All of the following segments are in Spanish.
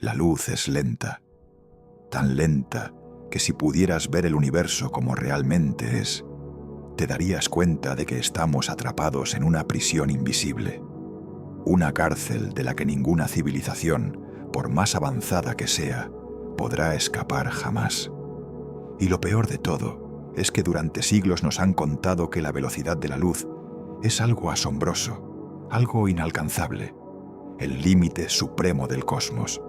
La luz es lenta, tan lenta que si pudieras ver el universo como realmente es, te darías cuenta de que estamos atrapados en una prisión invisible, una cárcel de la que ninguna civilización, por más avanzada que sea, podrá escapar jamás. Y lo peor de todo es que durante siglos nos han contado que la velocidad de la luz es algo asombroso, algo inalcanzable, el límite supremo del cosmos.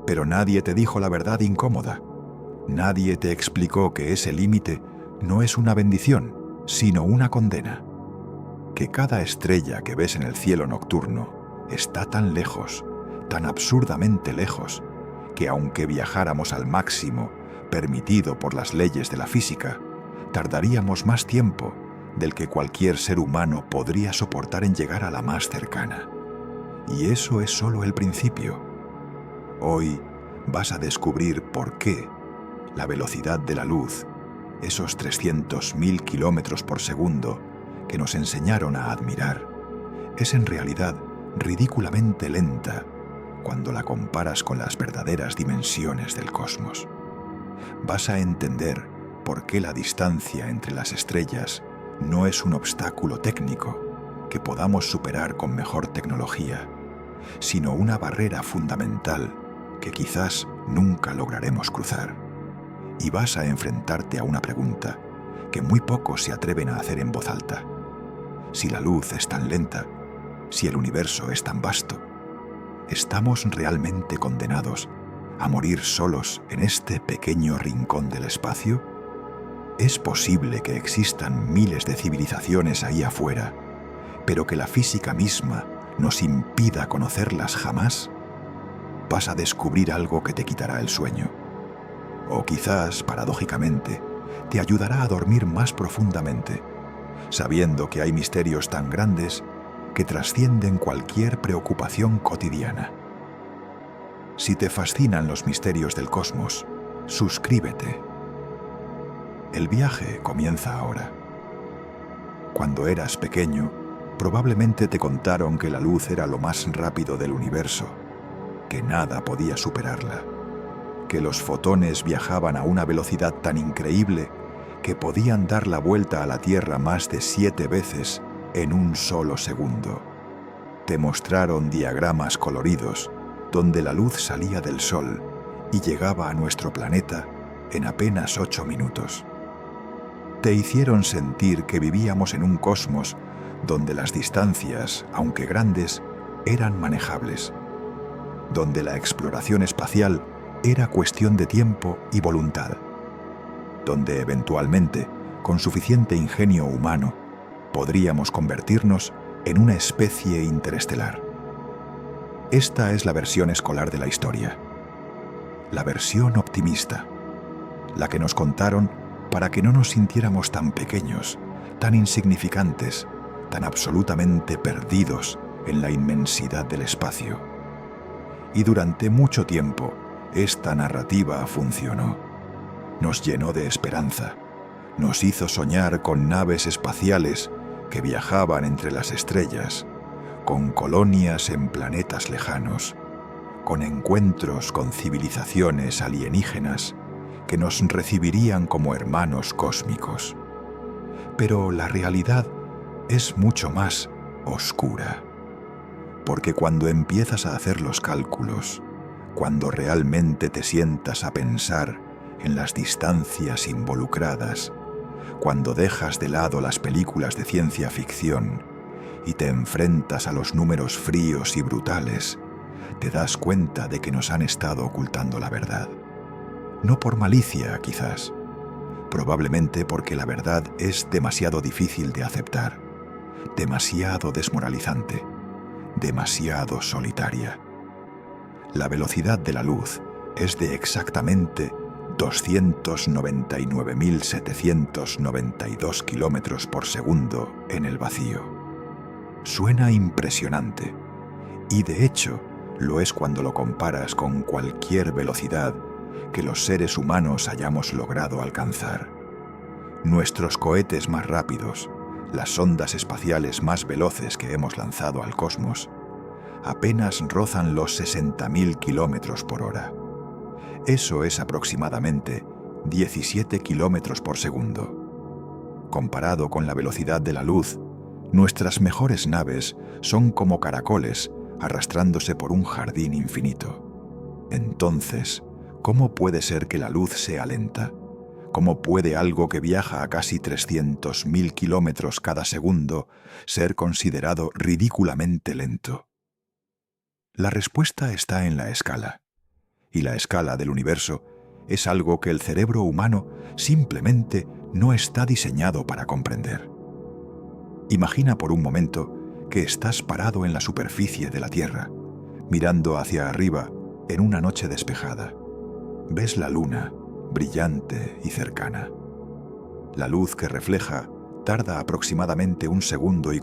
Pero nadie te dijo la verdad incómoda. Nadie te explicó que ese límite no es una bendición, sino una condena. Que cada estrella que ves en el cielo nocturno está tan lejos, tan absurdamente lejos, que aunque viajáramos al máximo permitido por las leyes de la física, tardaríamos más tiempo del que cualquier ser humano podría soportar en llegar a la más cercana. Y eso es solo el principio. Hoy vas a descubrir por qué la velocidad de la luz, esos 300.000 kilómetros por segundo que nos enseñaron a admirar, es en realidad ridículamente lenta cuando la comparas con las verdaderas dimensiones del cosmos. Vas a entender por qué la distancia entre las estrellas no es un obstáculo técnico que podamos superar con mejor tecnología, sino una barrera fundamental que quizás nunca lograremos cruzar. Y vas a enfrentarte a una pregunta que muy pocos se atreven a hacer en voz alta. Si la luz es tan lenta, si el universo es tan vasto, ¿estamos realmente condenados a morir solos en este pequeño rincón del espacio? ¿Es posible que existan miles de civilizaciones ahí afuera, pero que la física misma nos impida conocerlas jamás? Vas a descubrir algo que te quitará el sueño. O quizás, paradójicamente, te ayudará a dormir más profundamente, sabiendo que hay misterios tan grandes que trascienden cualquier preocupación cotidiana. Si te fascinan los misterios del cosmos, suscríbete. El viaje comienza ahora. Cuando eras pequeño, probablemente te contaron que la luz era lo más rápido del universo, que nada podía superarla, que los fotones viajaban a una velocidad tan increíble que podían dar la vuelta a la Tierra más de 7 veces en un solo segundo. Te mostraron diagramas coloridos donde la luz salía del Sol y llegaba a nuestro planeta en apenas 8 minutos. Te hicieron sentir que vivíamos en un cosmos donde las distancias, aunque grandes, eran manejables, donde la exploración espacial era cuestión de tiempo y voluntad, donde eventualmente, con suficiente ingenio humano, podríamos convertirnos en una especie interestelar. Esta es la versión escolar de la historia, la versión optimista, la que nos contaron para que no nos sintiéramos tan pequeños, tan insignificantes, tan absolutamente perdidos en la inmensidad del espacio. Y durante mucho tiempo, esta narrativa funcionó. Nos llenó de esperanza, nos hizo soñar con naves espaciales que viajaban entre las estrellas, con colonias en planetas lejanos, con encuentros con civilizaciones alienígenas que nos recibirían como hermanos cósmicos. Pero la realidad es mucho más oscura, porque cuando empiezas a hacer los cálculos, cuando realmente te sientas a pensar en las distancias involucradas, cuando dejas de lado las películas de ciencia ficción y te enfrentas a los números fríos y brutales, te das cuenta de que nos han estado ocultando la verdad. No por malicia, quizás. Probablemente porque la verdad es demasiado difícil de aceptar, demasiado desmoralizante, demasiado solitaria. La velocidad de la luz es de exactamente 299.792 kilómetros por segundo en el vacío. Suena impresionante, y de hecho lo es cuando lo comparas con cualquier velocidad que los seres humanos hayamos logrado alcanzar. Nuestros cohetes más rápidos, las sondas espaciales más veloces que hemos lanzado al cosmos, apenas rozan los 60.000 kilómetros por hora. Eso es aproximadamente 17 kilómetros por segundo. Comparado con la velocidad de la luz, nuestras mejores naves son como caracoles arrastrándose por un jardín infinito. Entonces, ¿cómo puede ser que la luz sea lenta? ¿Cómo puede algo que viaja a casi 300.000 kilómetros cada segundo ser considerado ridículamente lento? La respuesta está en la escala. Y la escala del universo es algo que el cerebro humano simplemente no está diseñado para comprender. Imagina por un momento que estás parado en la superficie de la Tierra, mirando hacia arriba en una noche despejada. Ves la luna, brillante y cercana. La luz que refleja tarda aproximadamente 1,25 segundos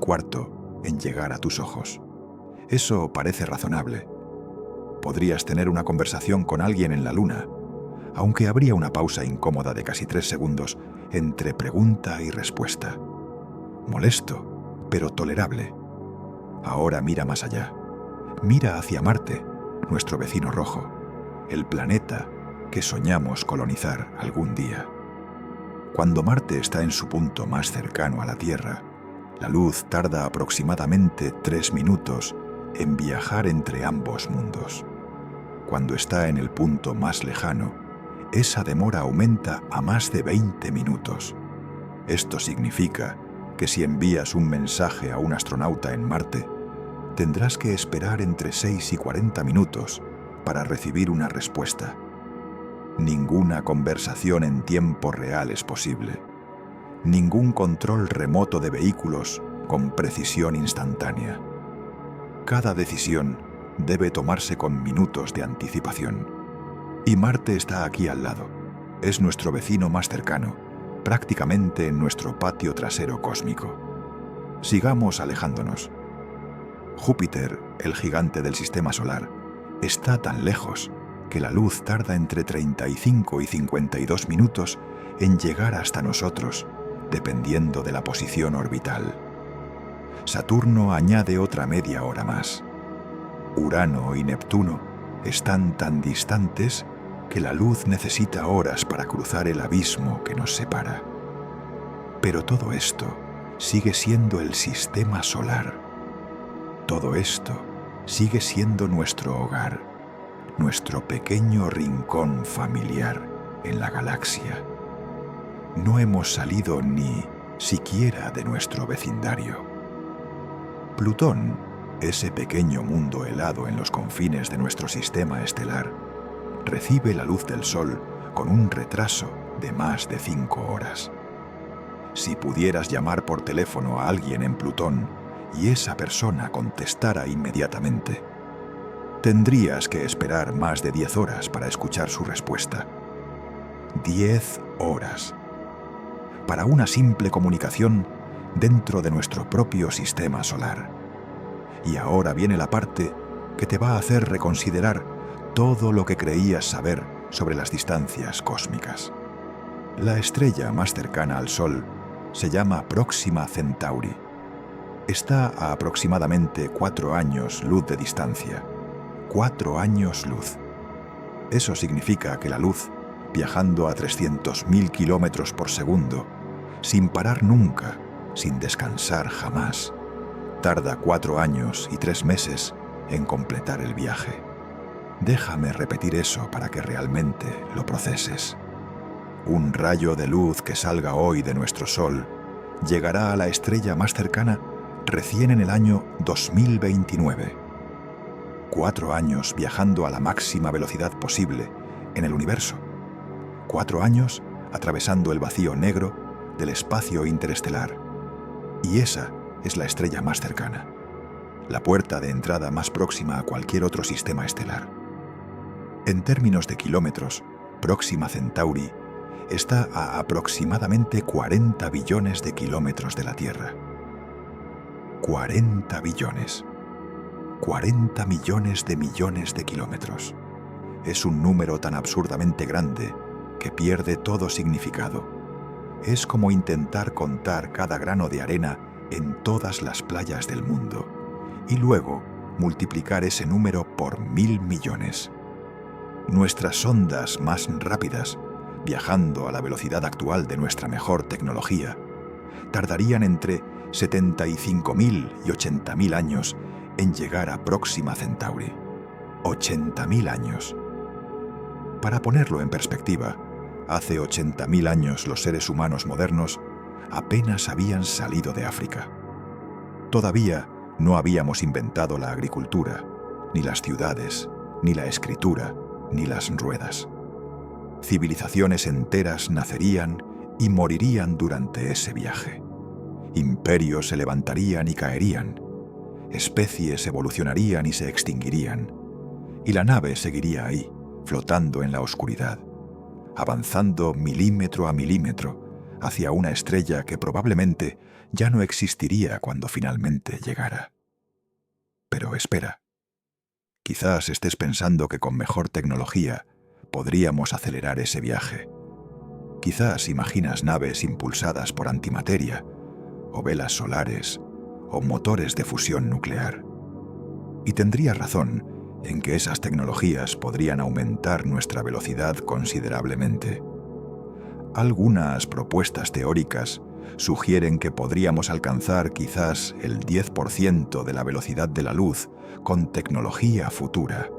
en llegar a tus ojos. Eso parece razonable. Podrías tener una conversación con alguien en la luna, aunque habría una pausa incómoda de casi 3 segundos entre pregunta y respuesta. Molesto, pero tolerable. Ahora mira más allá. Mira hacia Marte, nuestro vecino rojo, el planeta que soñamos colonizar algún día. Cuando Marte está en su punto más cercano a la Tierra, la luz tarda aproximadamente 3 minutos en viajar entre ambos mundos. Cuando está en el punto más lejano, esa demora aumenta a más de 20 minutos. Esto significa que si envías un mensaje a un astronauta en Marte, tendrás que esperar entre 6 y 40 minutos para recibir una respuesta. Ninguna conversación en tiempo real es posible. Ningún control remoto de vehículos con precisión instantánea. Cada decisión debe tomarse con minutos de anticipación. Y Marte está aquí al lado. Es nuestro vecino más cercano, prácticamente en nuestro patio trasero cósmico. Sigamos alejándonos. Júpiter, el gigante del sistema solar, está tan lejos que la luz tarda entre 35 y 52 minutos en llegar hasta nosotros, dependiendo de la posición orbital. Saturno añade otra media hora más. Urano y Neptuno están tan distantes que la luz necesita horas para cruzar el abismo que nos separa. Pero todo esto sigue siendo el sistema solar. Todo esto sigue siendo nuestro hogar, nuestro pequeño rincón familiar en la galaxia. No hemos salido ni siquiera de nuestro vecindario. Plutón, ese pequeño mundo helado en los confines de nuestro sistema estelar, recibe la luz del Sol con un retraso de más de 5 horas. Si pudieras llamar por teléfono a alguien en Plutón y esa persona contestara inmediatamente, tendrías que esperar más de 10 horas para escuchar su respuesta. 10 horas. Para una simple comunicación dentro de nuestro propio sistema solar. Y ahora viene la parte que te va a hacer reconsiderar todo lo que creías saber sobre las distancias cósmicas. La estrella más cercana al Sol se llama Próxima Centauri. Está a aproximadamente 4 años luz de distancia. 4 años luz. Eso significa que la luz, viajando a 300.000 kilómetros por segundo, sin parar nunca, sin descansar jamás, tarda 4 años y 3 meses en completar el viaje. Déjame repetir eso para que realmente lo proceses. Un rayo de luz que salga hoy de nuestro Sol llegará a la estrella más cercana recién en el año 2029. 4 años viajando a la máxima velocidad posible en el universo. 4 años atravesando el vacío negro del espacio interestelar. Y esa es la estrella más cercana, la puerta de entrada más próxima a cualquier otro sistema estelar. En términos de kilómetros, Próxima Centauri está a aproximadamente 40 billones de kilómetros de la Tierra. 40 billones. 40 millones de kilómetros. Es un número tan absurdamente grande que pierde todo significado. Es como intentar contar cada grano de arena en todas las playas del mundo y luego multiplicar ese número por 1000 millones. Nuestras sondas más rápidas, viajando a la velocidad actual de nuestra mejor tecnología, tardarían entre 75.000 y 80.000 años en llegar a Próxima Centauri. 80.000 años. Para ponerlo en perspectiva, hace 80.000 años los seres humanos modernos apenas habían salido de África. Todavía no habíamos inventado la agricultura, ni las ciudades, ni la escritura, ni las ruedas. Civilizaciones enteras nacerían y morirían durante ese viaje. Imperios se levantarían y caerían. Especies evolucionarían y se extinguirían. Y la nave seguiría ahí, flotando en la oscuridad, avanzando milímetro a milímetro hacia una estrella que probablemente ya no existiría cuando finalmente llegara. Pero espera. Quizás estés pensando que con mejor tecnología podríamos acelerar ese viaje. Quizás imaginas naves impulsadas por antimateria, o velas solares, o motores de fusión nuclear. Y tendrías razón en que esas tecnologías podrían aumentar nuestra velocidad considerablemente. Algunas propuestas teóricas sugieren que podríamos alcanzar quizás el 10% de la velocidad de la luz con tecnología futura.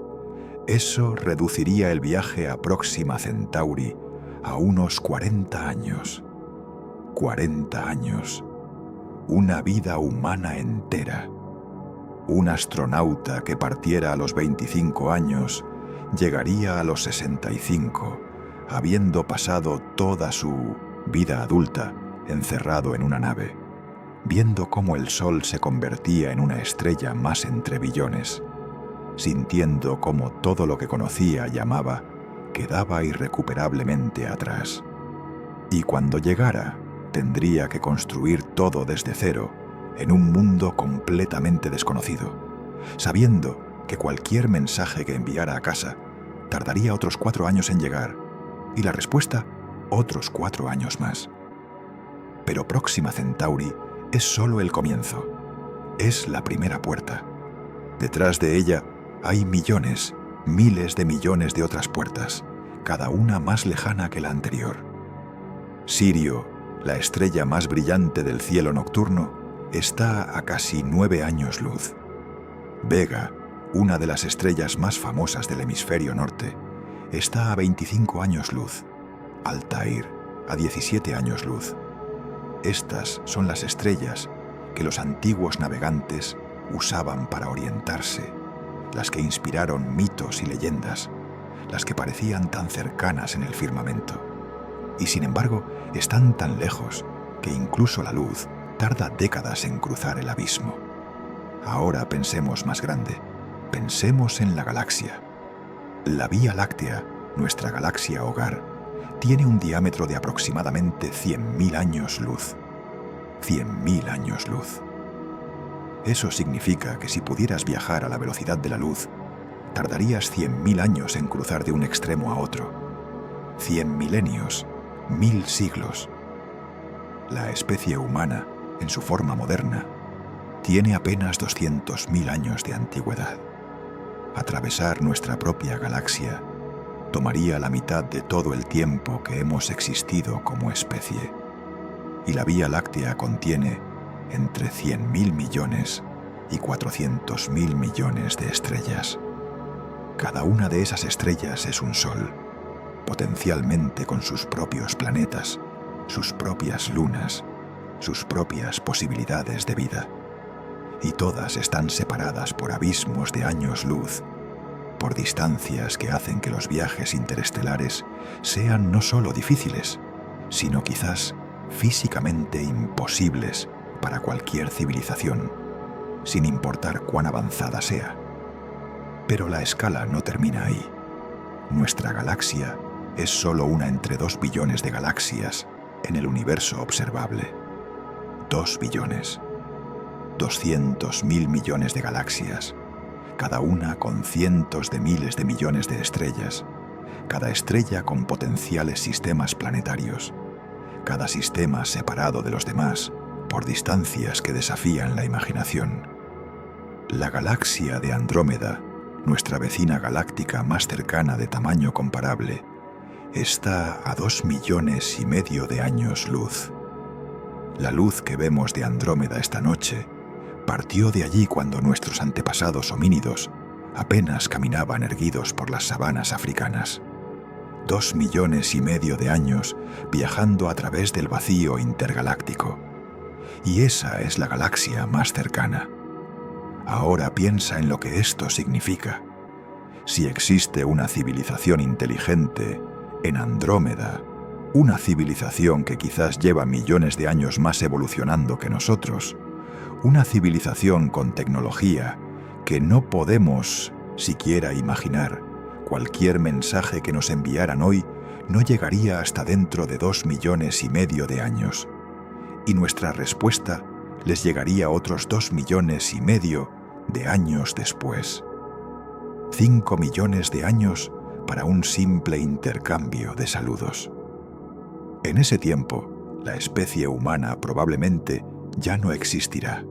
Eso reduciría el viaje a Próxima Centauri a unos 40 años. 40 años. Una vida humana entera. Un astronauta que partiera a los 25 años llegaría a los 65, habiendo pasado toda su vida adulta encerrado en una nave, viendo cómo el Sol se convertía en una estrella más entre billones, sintiendo cómo todo lo que conocía y amaba quedaba irrecuperablemente atrás. Y cuando llegara, tendría que construir todo desde cero, en un mundo completamente desconocido, sabiendo que cualquier mensaje que enviara a casa tardaría otros 4 años en llegar, y la respuesta otros 4 años más. Pero Próxima Centauri es solo el comienzo. Es la primera puerta. Detrás de ella hay millones, miles de millones de otras puertas, cada una más lejana que la anterior. Sirio, la estrella más brillante del cielo nocturno, está a casi 9 años luz. Vega, una de las estrellas más famosas del hemisferio norte, está a 25 años luz. Altair, a 17 años luz. Estas son las estrellas que los antiguos navegantes usaban para orientarse, las que inspiraron mitos y leyendas, las que parecían tan cercanas en el firmamento. Y sin embargo, están tan lejos que incluso la luz tarda décadas en cruzar el abismo. Ahora pensemos más grande. Pensemos en la galaxia. La Vía Láctea, nuestra galaxia hogar, tiene un diámetro de aproximadamente 100.000 años luz. 100.000 años luz. Eso significa que si pudieras viajar a la velocidad de la luz, tardarías 100.000 años en cruzar de un extremo a otro. 100 milenios, 1000 siglos. La especie humana, en su forma moderna, tiene apenas 200.000 años de antigüedad. Atravesar nuestra propia galaxia tomaría la mitad de todo el tiempo que hemos existido como especie. Y la Vía Láctea contiene entre 100.000 millones y 400.000 millones de estrellas. Cada una de esas estrellas es un sol, potencialmente con sus propios planetas, sus propias lunas, sus propias posibilidades de vida. Y todas están separadas por abismos de años luz, por distancias que hacen que los viajes interestelares sean no solo difíciles, sino quizás físicamente imposibles para cualquier civilización, sin importar cuán avanzada sea. Pero la escala no termina ahí. Nuestra galaxia es solo una entre 2 billones de galaxias en el universo observable. 2 billones. 200.000 millones de galaxias, cada una con cientos de miles de millones de estrellas, cada estrella con potenciales sistemas planetarios, cada sistema separado de los demás por distancias que desafían la imaginación. La galaxia de Andrómeda, nuestra vecina galáctica más cercana de tamaño comparable, está a 2,5 millones de años luz. La luz que vemos de Andrómeda esta noche partió de allí cuando nuestros antepasados homínidos apenas caminaban erguidos por las sabanas africanas. 2,5 millones de años viajando a través del vacío intergaláctico. Y esa es la galaxia más cercana. Ahora piensa en lo que esto significa. Si existe una civilización inteligente en Andrómeda, una civilización que quizás lleva millones de años más evolucionando que nosotros, una civilización con tecnología que no podemos siquiera imaginar, cualquier mensaje que nos enviaran hoy no llegaría hasta dentro de 2,5 millones de años. Y nuestra respuesta les llegaría otros 2,5 millones de años después. 5 millones de años para un simple intercambio de saludos. En ese tiempo, la especie humana probablemente ya no existirá.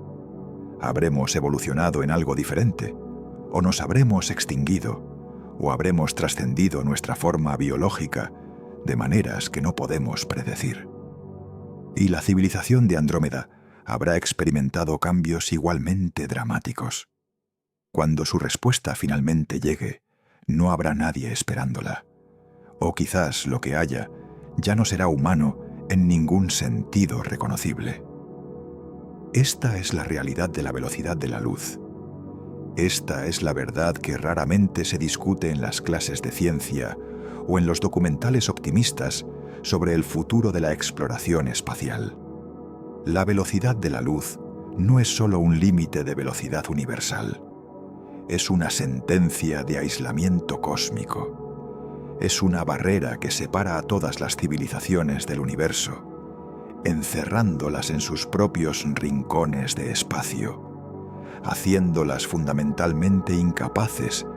Habremos evolucionado en algo diferente, o nos habremos extinguido, o habremos trascendido nuestra forma biológica de maneras que no podemos predecir. Y la civilización de Andrómeda habrá experimentado cambios igualmente dramáticos. Cuando su respuesta finalmente llegue, no habrá nadie esperándola. O quizás lo que haya ya no será humano en ningún sentido reconocible. Esta es la realidad de la velocidad de la luz. Esta es la verdad que raramente se discute en las clases de ciencia o en los documentales optimistas sobre el futuro de la exploración espacial. La velocidad de la luz no es solo un límite de velocidad universal. Es una sentencia de aislamiento cósmico. Es una barrera que separa a todas las civilizaciones del universo, encerrándolas en sus propios rincones de espacio, haciéndolas fundamentalmente incapaces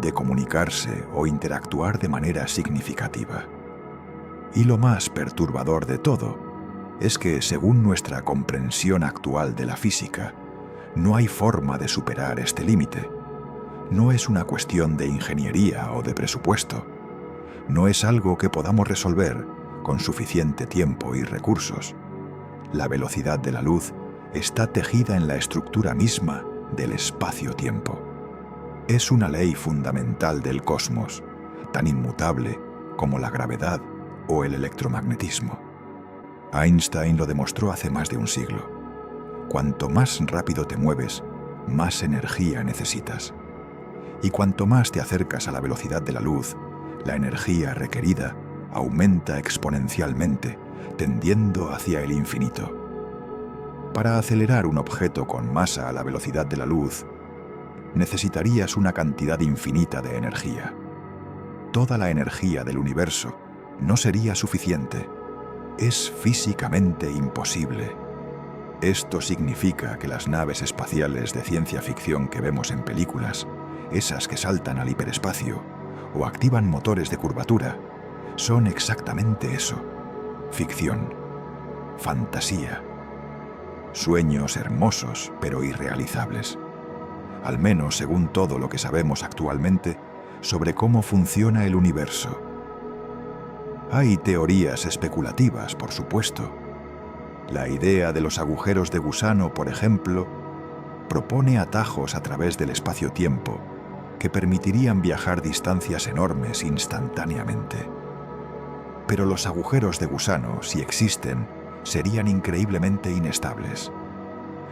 de comunicarse o interactuar de manera significativa. Y lo más perturbador de todo es que, según nuestra comprensión actual de la física, no hay forma de superar este límite. No es una cuestión de ingeniería o de presupuesto. No es algo que podamos resolver con suficiente tiempo y recursos. La velocidad de la luz está tejida en la estructura misma del espacio-tiempo. Es una ley fundamental del cosmos, tan inmutable como la gravedad o el electromagnetismo. Einstein lo demostró hace más de un siglo. Cuanto más rápido te mueves, más energía necesitas. Y cuanto más te acercas a la velocidad de la luz, la energía requerida aumenta exponencialmente, tendiendo hacia el infinito. Para acelerar un objeto con masa a la velocidad de la luz, necesitarías una cantidad infinita de energía. Toda la energía del universo no sería suficiente. Es físicamente imposible. Esto significa que las naves espaciales de ciencia ficción que vemos en películas, esas que saltan al hiperespacio o activan motores de curvatura, son exactamente eso: ficción, fantasía, sueños hermosos pero irrealizables, al menos según todo lo que sabemos actualmente sobre cómo funciona el universo. Hay teorías especulativas, por supuesto. La idea de los agujeros de gusano, por ejemplo, propone atajos a través del espacio-tiempo que permitirían viajar distancias enormes instantáneamente. Pero los agujeros de gusano, si existen, serían increíblemente inestables.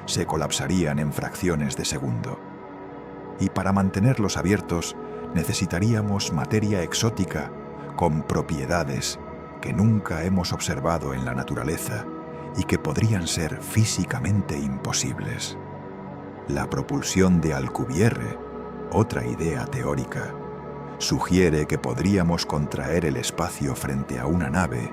Se colapsarían en fracciones de segundo. Y para mantenerlos abiertos necesitaríamos materia exótica con propiedades que nunca hemos observado en la naturaleza y que podrían ser físicamente imposibles. La propulsión de Alcubierre, otra idea teórica, sugiere que podríamos contraer el espacio frente a una nave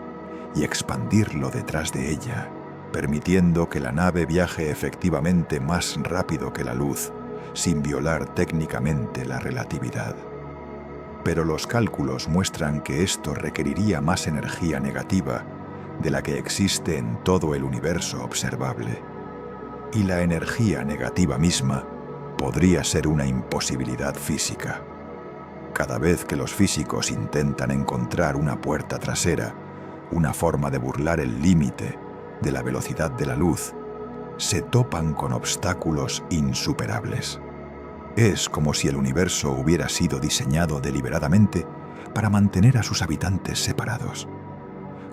y expandirlo detrás de ella, permitiendo que la nave viaje efectivamente más rápido que la luz, sin violar técnicamente la relatividad. Pero los cálculos muestran que esto requeriría más energía negativa de la que existe en todo el universo observable. Y la energía negativa misma podría ser una imposibilidad física. Cada vez que los físicos intentan encontrar una puerta trasera, una forma de burlar el límite de la velocidad de la luz, se topan con obstáculos insuperables. Es como si el universo hubiera sido diseñado deliberadamente para mantener a sus habitantes separados,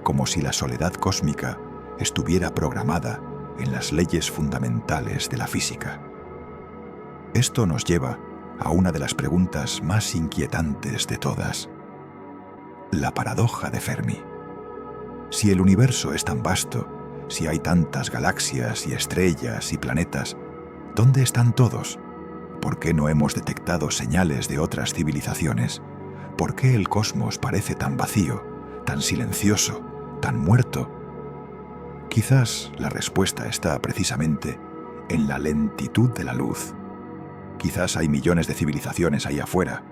como si la soledad cósmica estuviera programada en las leyes fundamentales de la física. Esto nos lleva a una de las preguntas más inquietantes de todas: la paradoja de Fermi. Si el universo es tan vasto, si hay tantas galaxias y estrellas y planetas, ¿dónde están todos? ¿Por qué no hemos detectado señales de otras civilizaciones? ¿Por qué el cosmos parece tan vacío, tan silencioso, tan muerto? Quizás la respuesta está precisamente en la lentitud de la luz. Quizás hay millones de civilizaciones ahí afuera,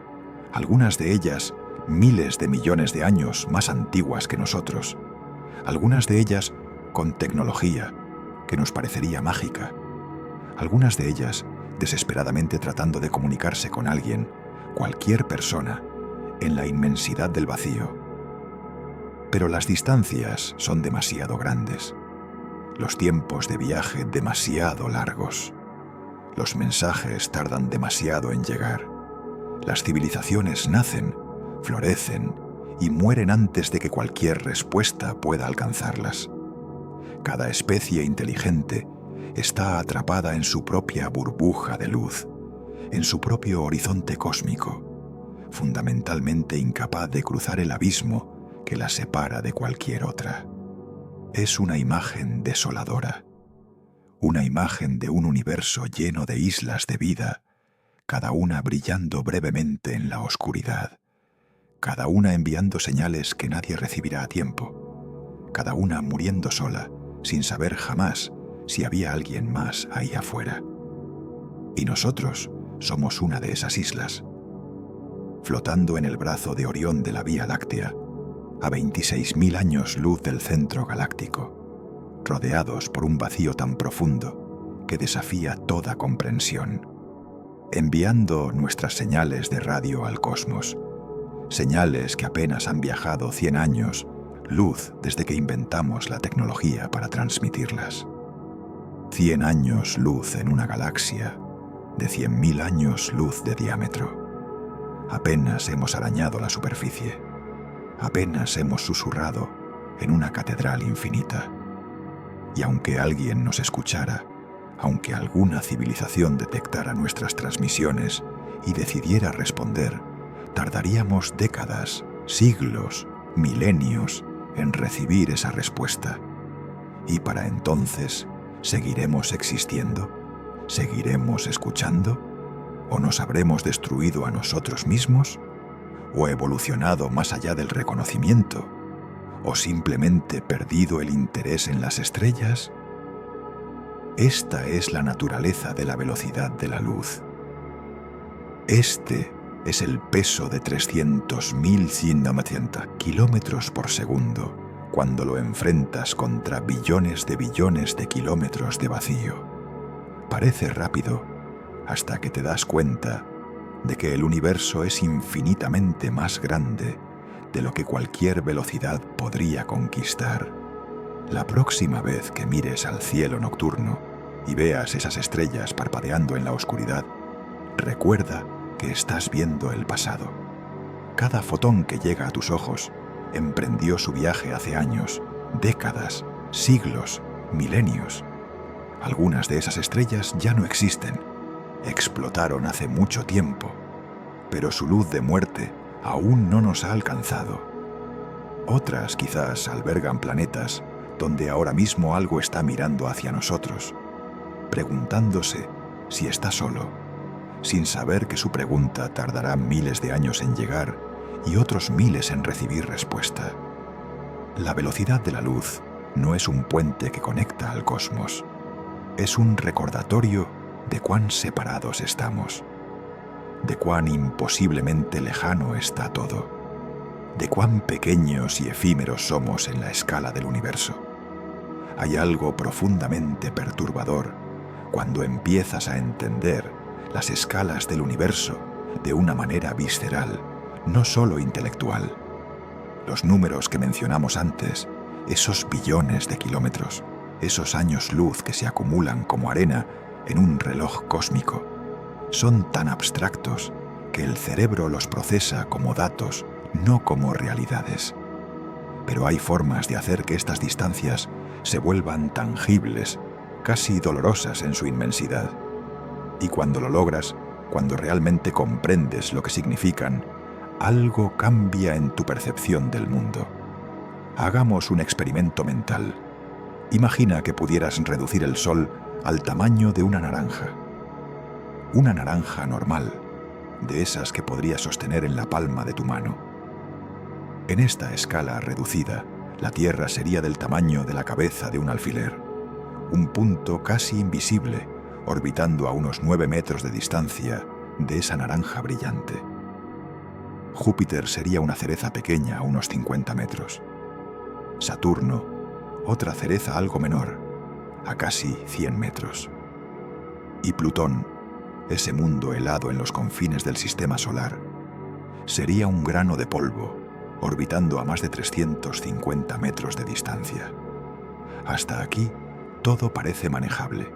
algunas de ellas miles de millones de años más antiguas que nosotros, algunas de ellas con tecnología que nos parecería mágica, algunas de ellas desesperadamente tratando de comunicarse con alguien, cualquier persona, en la inmensidad del vacío. Pero las distancias son demasiado grandes, los tiempos de viaje demasiado largos, los mensajes tardan demasiado en llegar, las civilizaciones nacen, florecen y mueren antes de que cualquier respuesta pueda alcanzarlas. Cada especie inteligente está atrapada en su propia burbuja de luz, en su propio horizonte cósmico, fundamentalmente incapaz de cruzar el abismo que la separa de cualquier otra. Es una imagen desoladora, una imagen de un universo lleno de islas de vida, cada una brillando brevemente en la oscuridad, cada una enviando señales que nadie recibirá a tiempo, cada una muriendo sola, sin saber jamás si había alguien más ahí afuera. Y nosotros somos una de esas islas, flotando en el brazo de Orión de la Vía Láctea, a 26.000 años luz del centro galáctico, rodeados por un vacío tan profundo que desafía toda comprensión, enviando nuestras señales de radio al cosmos, señales que apenas han viajado 100 años, luz desde que inventamos la tecnología para transmitirlas. 100 años luz en una galaxia de 100.000 años luz de diámetro. Apenas hemos arañado la superficie, apenas hemos susurrado en una catedral infinita. Y aunque alguien nos escuchara, aunque alguna civilización detectara nuestras transmisiones y decidiera responder, tardaríamos décadas, siglos, milenios en recibir esa respuesta. Y para entonces, ¿seguiremos existiendo? ¿Seguiremos escuchando? ¿O nos habremos destruido a nosotros mismos? ¿O evolucionado más allá del reconocimiento? ¿O simplemente perdido el interés en las estrellas? Esta es la naturaleza de la velocidad de la luz. Este es el peso de 300.190 kilómetros por segundo cuando lo enfrentas contra billones de kilómetros de vacío. Parece rápido hasta que te das cuenta de que el universo es infinitamente más grande de lo que cualquier velocidad podría conquistar. La próxima vez que mires al cielo nocturno y veas esas estrellas parpadeando en la oscuridad, recuerda que estás viendo el pasado. Cada fotón que llega a tus ojos emprendió su viaje hace años, décadas, siglos, milenios. Algunas de esas estrellas ya no existen, explotaron hace mucho tiempo, pero su luz de muerte aún no nos ha alcanzado. Otras quizás albergan planetas donde ahora mismo algo está mirando hacia nosotros, preguntándose si está solo, sin saber que su pregunta tardará miles de años en llegar y otros miles en recibir respuesta. La velocidad de la luz no es un puente que conecta al cosmos, es un recordatorio de cuán separados estamos, de cuán imposiblemente lejano está todo, de cuán pequeños y efímeros somos en la escala del universo. Hay algo profundamente perturbador cuando empiezas a entender las escalas del universo de una manera visceral, no solo intelectual. Los números que mencionamos antes, esos billones de kilómetros, esos años luz que se acumulan como arena en un reloj cósmico, son tan abstractos que el cerebro los procesa como datos, no como realidades. Pero hay formas de hacer que estas distancias se vuelvan tangibles, casi dolorosas en su inmensidad. Y cuando lo logras, cuando realmente comprendes lo que significan, algo cambia en tu percepción del mundo. Hagamos un experimento mental. Imagina que pudieras reducir el Sol al tamaño de una naranja. Una naranja normal, de esas que podrías sostener en la palma de tu mano. En esta escala reducida, la Tierra sería del tamaño de la cabeza de un alfiler, un punto casi invisible, orbitando a unos 9 metros de distancia de esa naranja brillante. Júpiter sería una cereza pequeña a unos 50 metros. Saturno, otra cereza algo menor, a casi 100 metros. Y Plutón, ese mundo helado en los confines del sistema solar, sería un grano de polvo, orbitando a más de 350 metros de distancia. Hasta aquí, todo parece manejable.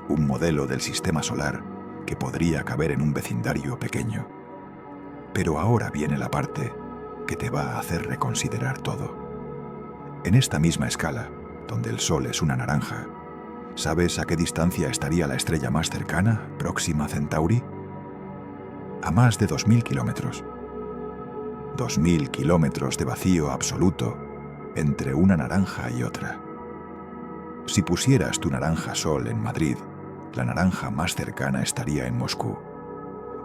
Un modelo del sistema solar que podría caber en un vecindario pequeño. Pero ahora viene la parte que te va a hacer reconsiderar todo. En esta misma escala, donde el Sol es una naranja, ¿sabes a qué distancia estaría la estrella más cercana, Próxima Centauri? A más de 2.000 kilómetros. 2.000 kilómetros de vacío absoluto entre una naranja y otra. Si pusieras tu naranja Sol en Madrid, la naranja más cercana estaría en Moscú.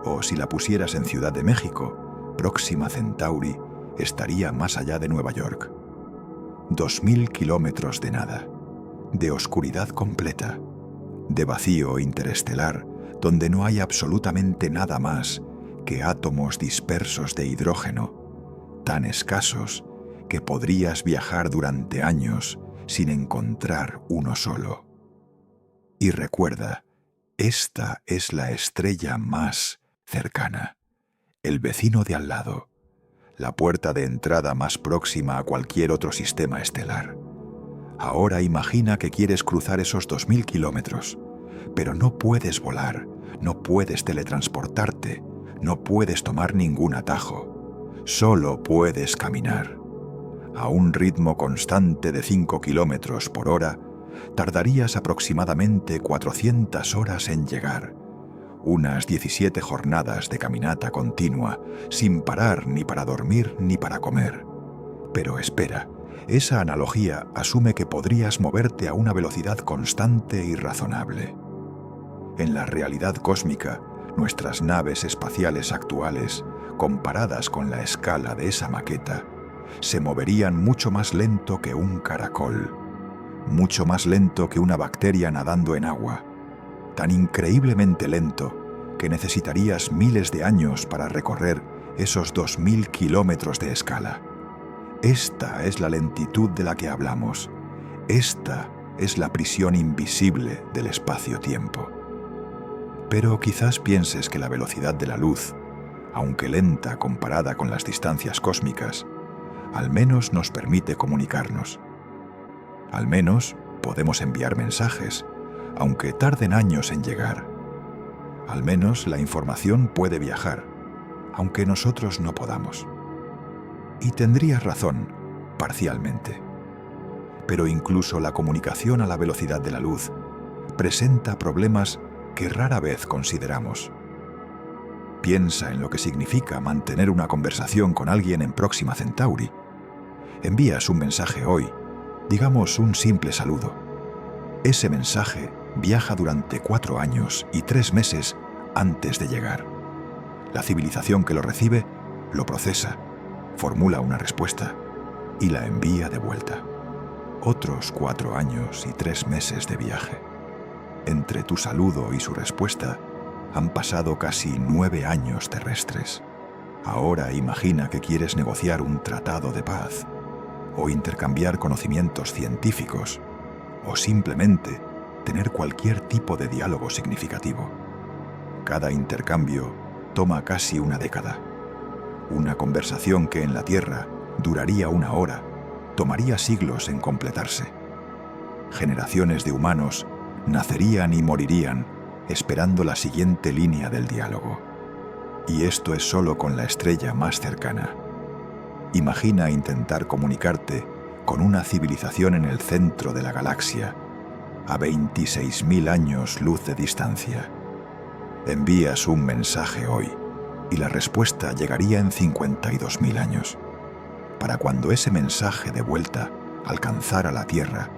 O si la pusieras en Ciudad de México, Próxima Centauri estaría más allá de Nueva York. 2.000 kilómetros de nada, de oscuridad completa, de vacío interestelar donde no hay absolutamente nada más que átomos dispersos de hidrógeno, tan escasos que podrías viajar durante años sin encontrar uno solo. Y recuerda, esta es la estrella más cercana, el vecino de al lado, la puerta de entrada más próxima a cualquier otro sistema estelar. Ahora imagina que quieres cruzar esos 2.000 kilómetros, pero no puedes volar, no puedes teletransportarte, no puedes tomar ningún atajo, solo puedes caminar. A un ritmo constante de 5 kilómetros por hora, tardarías aproximadamente 400 horas en llegar. Unas 17 jornadas de caminata continua, sin parar ni para dormir ni para comer. Pero espera, esa analogía asume que podrías moverte a una velocidad constante y razonable. En la realidad cósmica, nuestras naves espaciales actuales, comparadas con la escala de esa maqueta, se moverían mucho más lento que un caracol, mucho más lento que una bacteria nadando en agua, tan increíblemente lento que necesitarías miles de años para recorrer esos 2.000 kilómetros de escala. Esta es la lentitud de la que hablamos. Esta es la prisión invisible del espacio-tiempo. Pero quizás pienses que la velocidad de la luz, aunque lenta comparada con las distancias cósmicas, al menos nos permite comunicarnos. Al menos podemos enviar mensajes, aunque tarden años en llegar. Al menos la información puede viajar, aunque nosotros no podamos. Y tendrías razón, parcialmente. Pero incluso la comunicación a la velocidad de la luz presenta problemas que rara vez consideramos. Piensa en lo que significa mantener una conversación con alguien en Próxima Centauri. Envías un mensaje hoy, digamos un simple saludo. Ese mensaje viaja durante 4 años y 3 meses antes de llegar. La civilización que lo recibe lo procesa, formula una respuesta y la envía de vuelta. Otros 4 años y 3 meses de viaje. Entre tu saludo y su respuesta han pasado casi 9 años terrestres. Ahora imagina que quieres negociar un tratado de paz, o intercambiar conocimientos científicos, o simplemente tener cualquier tipo de diálogo significativo. Cada intercambio toma casi una década. Una conversación que en la Tierra duraría una hora, tomaría siglos en completarse. Generaciones de humanos nacerían y morirían esperando la siguiente línea del diálogo. Y esto es solo con la estrella más cercana. Imagina intentar comunicarte con una civilización en el centro de la galaxia, a 26.000 años luz de distancia. Envías un mensaje hoy y la respuesta llegaría en 52.000 años. Para cuando ese mensaje de vuelta alcanzara la Tierra,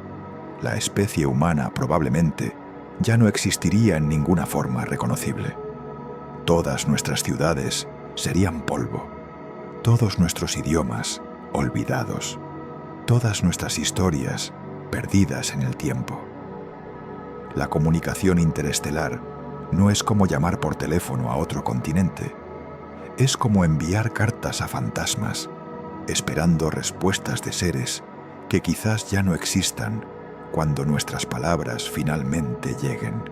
la especie humana probablemente ya no existiría en ninguna forma reconocible. Todas nuestras ciudades serían polvo, todos nuestros idiomas olvidados, todas nuestras historias perdidas en el tiempo. La comunicación interestelar no es como llamar por teléfono a otro continente, es como enviar cartas a fantasmas, esperando respuestas de seres que quizás ya no existan cuando nuestras palabras finalmente lleguen.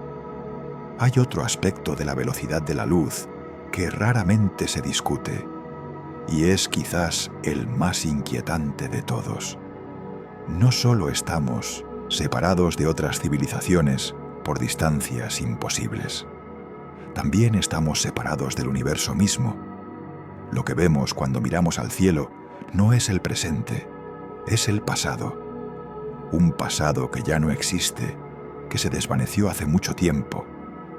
Hay otro aspecto de la velocidad de la luz que raramente se discute, y es quizás el más inquietante de todos. No solo estamos separados de otras civilizaciones por distancias imposibles, también estamos separados del universo mismo. Lo que vemos cuando miramos al cielo no es el presente, es el pasado. Un pasado que ya no existe, que se desvaneció hace mucho tiempo,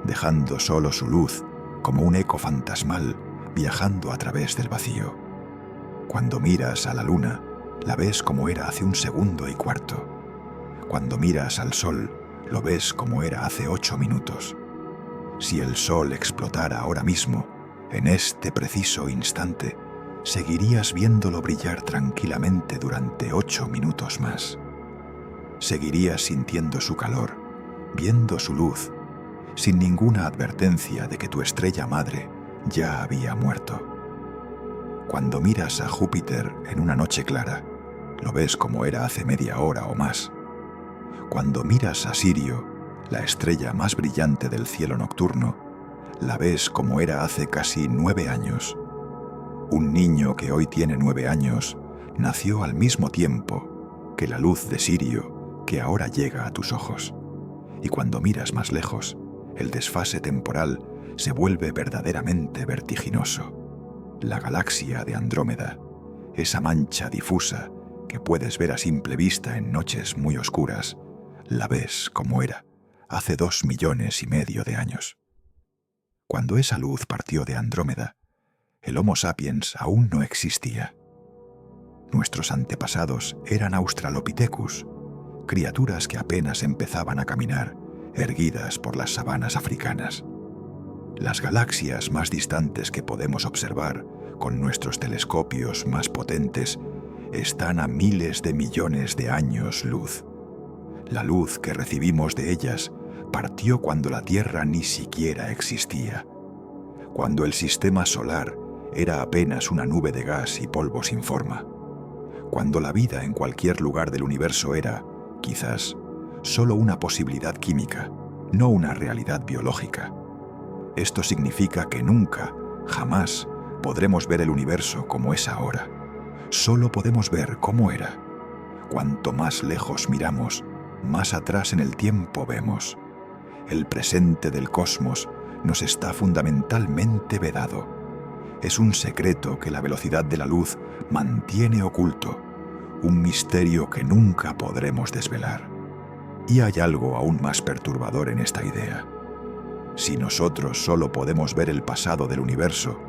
dejando solo su luz como un eco fantasmal viajando a través del vacío. Cuando miras a la luna, la ves como era hace 1 segundo y cuarto. Cuando miras al sol, lo ves como era hace 8 minutos. Si el sol explotara ahora mismo, en este preciso instante, seguirías viéndolo brillar tranquilamente durante 8 minutos más. Seguirías sintiendo su calor, viendo su luz, sin ninguna advertencia de que tu estrella madre ya había muerto. Cuando miras a Júpiter en una noche clara, lo ves como era hace media hora o más. Cuando miras a Sirio, la estrella más brillante del cielo nocturno, la ves como era hace casi 9 años. Un niño que hoy tiene 9 años nació al mismo tiempo que la luz de Sirio que ahora llega a tus ojos. Y cuando miras más lejos, el desfase temporal se vuelve verdaderamente vertiginoso. La galaxia de Andrómeda, esa mancha difusa que puedes ver a simple vista en noches muy oscuras, la ves como era hace 2,5 millones de años. Cuando esa luz partió de Andrómeda, el Homo sapiens aún no existía. Nuestros antepasados eran Australopithecus, criaturas que apenas empezaban a caminar, erguidas por las sabanas africanas. Las galaxias más distantes que podemos observar con nuestros telescopios más potentes están a miles de millones de años luz. La luz que recibimos de ellas partió cuando la Tierra ni siquiera existía, cuando el sistema solar era apenas una nube de gas y polvo sin forma, cuando la vida en cualquier lugar del universo era, quizás, solo una posibilidad química, no una realidad biológica. Esto significa que nunca, jamás, podremos ver el universo como es ahora. Solo podemos ver cómo era. Cuanto más lejos miramos, más atrás en el tiempo vemos. El presente del cosmos nos está fundamentalmente vedado. Es un secreto que la velocidad de la luz mantiene oculto, un misterio que nunca podremos desvelar. Y hay algo aún más perturbador en esta idea. Si nosotros solo podemos ver el pasado del universo,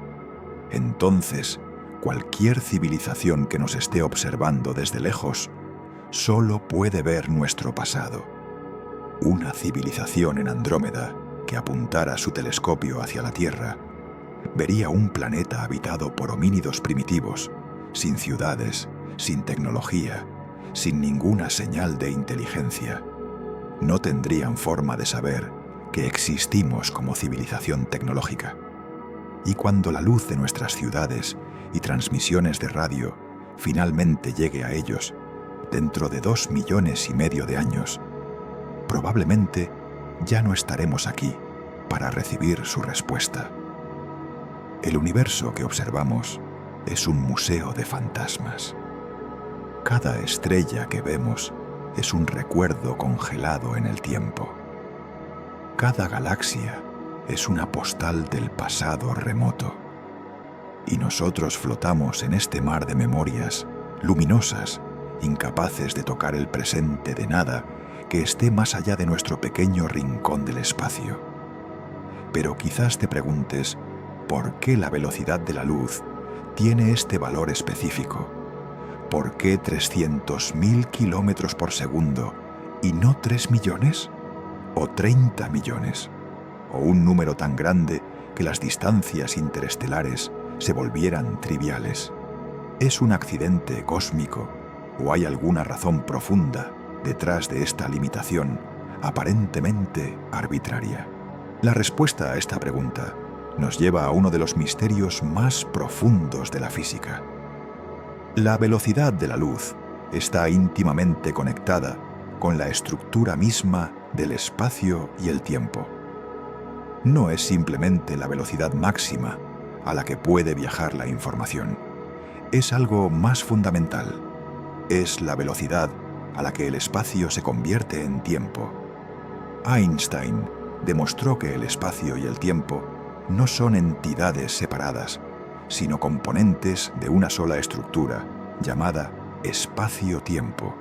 entonces cualquier civilización que nos esté observando desde lejos solo puede ver nuestro pasado. Una civilización en Andrómeda que apuntara su telescopio hacia la Tierra vería un planeta habitado por homínidos primitivos, sin ciudades, sin tecnología, sin ninguna señal de inteligencia. No tendrían forma de saber que existimos como civilización tecnológica. Y cuando la luz de nuestras ciudades y transmisiones de radio finalmente llegue a ellos, dentro de 2,5 millones de años, probablemente ya no estaremos aquí, para recibir su respuesta. El universo que observamos es un museo de fantasmas. Cada estrella que vemos es un recuerdo congelado en el tiempo. Cada galaxia es una postal del pasado remoto. Y nosotros flotamos en este mar de memorias luminosas, incapaces de tocar el presente de nada que esté más allá de nuestro pequeño rincón del espacio. Pero quizás te preguntes, ¿por qué la velocidad de la luz tiene este valor específico? ¿Por qué 300.000 kilómetros por segundo y no 3 millones? ¿O 30 millones? ¿O un número tan grande que las distancias interestelares se volvieran triviales? ¿Es un accidente cósmico o hay alguna razón profunda detrás de esta limitación aparentemente arbitraria? La respuesta a esta pregunta nos lleva a uno de los misterios más profundos de la física. La velocidad de la luz está íntimamente conectada con la estructura misma del espacio y el tiempo. No es simplemente la velocidad máxima a la que puede viajar la información. Es algo más fundamental. Es la velocidad a la que el espacio se convierte en tiempo. Einstein demostró que el espacio y el tiempo no son entidades separadas, sino componentes de una sola estructura llamada espacio-tiempo.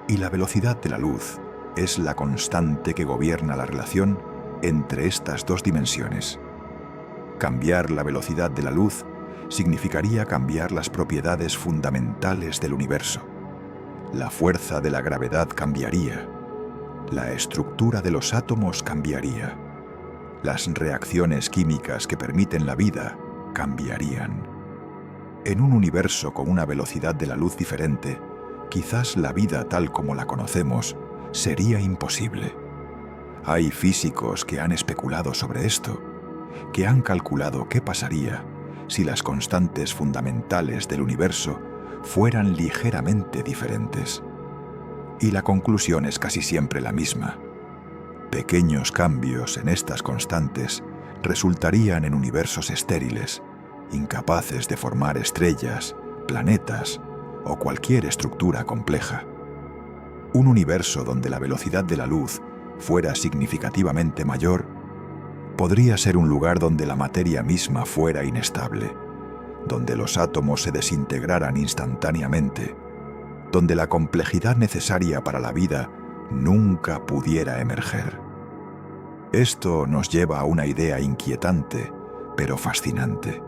Y la velocidad de la luz es la constante que gobierna la relación entre estas dos dimensiones. Cambiar la velocidad de la luz significaría cambiar las propiedades fundamentales del universo. La fuerza de la gravedad cambiaría. La estructura de los átomos cambiaría. Las reacciones químicas que permiten la vida cambiarían. En un universo con una velocidad de la luz diferente, quizás la vida tal como la conocemos sería imposible. Hay físicos que han especulado sobre esto, que han calculado qué pasaría si las constantes fundamentales del universo fueran ligeramente diferentes. Y la conclusión es casi siempre la misma. Pequeños cambios en estas constantes resultarían en universos estériles, incapaces de formar estrellas, planetas o cualquier estructura compleja. Un universo donde la velocidad de la luz fuera significativamente mayor podría ser un lugar donde la materia misma fuera inestable, donde los átomos se desintegraran instantáneamente, donde la complejidad necesaria para la vida nunca pudiera emerger. Esto nos lleva a una idea inquietante, pero fascinante.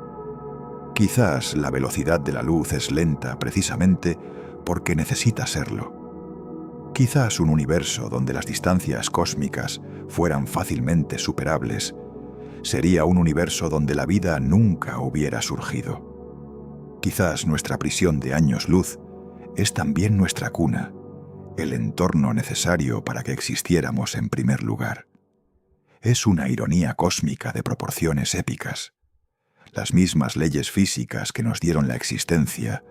Quizás la velocidad de la luz es lenta precisamente porque necesita serlo. Quizás un universo donde las distancias cósmicas fueran fácilmente superables sería un universo donde la vida nunca hubiera surgido. Quizás nuestra prisión de años luz es también nuestra cuna, el entorno necesario para que existiéramos en primer lugar. Es una ironía cósmica de proporciones épicas. Las mismas leyes físicas que nos dieron la existencia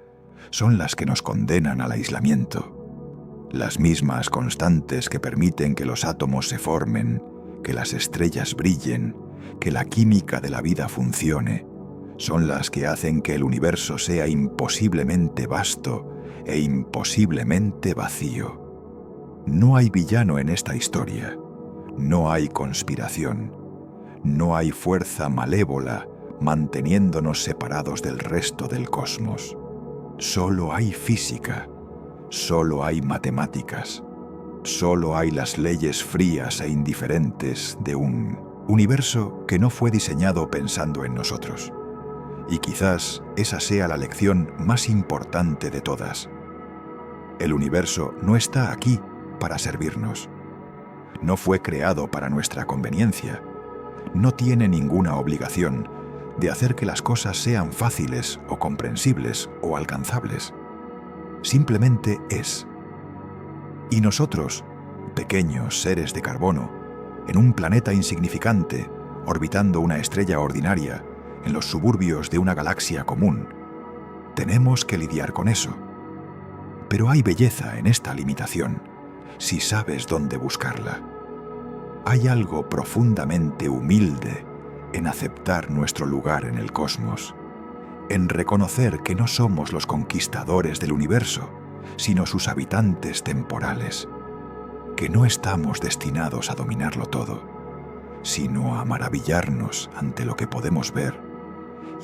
son las que nos condenan al aislamiento. Las mismas constantes que permiten que los átomos se formen, que las estrellas brillen, que la química de la vida funcione, son las que hacen que el universo sea imposiblemente vasto e imposiblemente vacío. No hay villano en esta historia, no hay conspiración, no hay fuerza malévola manteniéndonos separados del resto del cosmos. Solo hay física, solo hay matemáticas, solo hay las leyes frías e indiferentes de un universo que no fue diseñado pensando en nosotros. Y quizás esa sea la lección más importante de todas. El universo no está aquí para servirnos. No fue creado para nuestra conveniencia. No tiene ninguna obligación de hacer que las cosas sean fáciles o comprensibles o alcanzables. Simplemente es. Y nosotros, pequeños seres de carbono, en un planeta insignificante, orbitando una estrella ordinaria, en los suburbios de una galaxia común, tenemos que lidiar con eso. Pero hay belleza en esta limitación, si sabes dónde buscarla. Hay algo profundamente humilde en aceptar nuestro lugar en el cosmos, en reconocer que no somos los conquistadores del universo, sino sus habitantes temporales, que no estamos destinados a dominarlo todo, sino a maravillarnos ante lo que podemos ver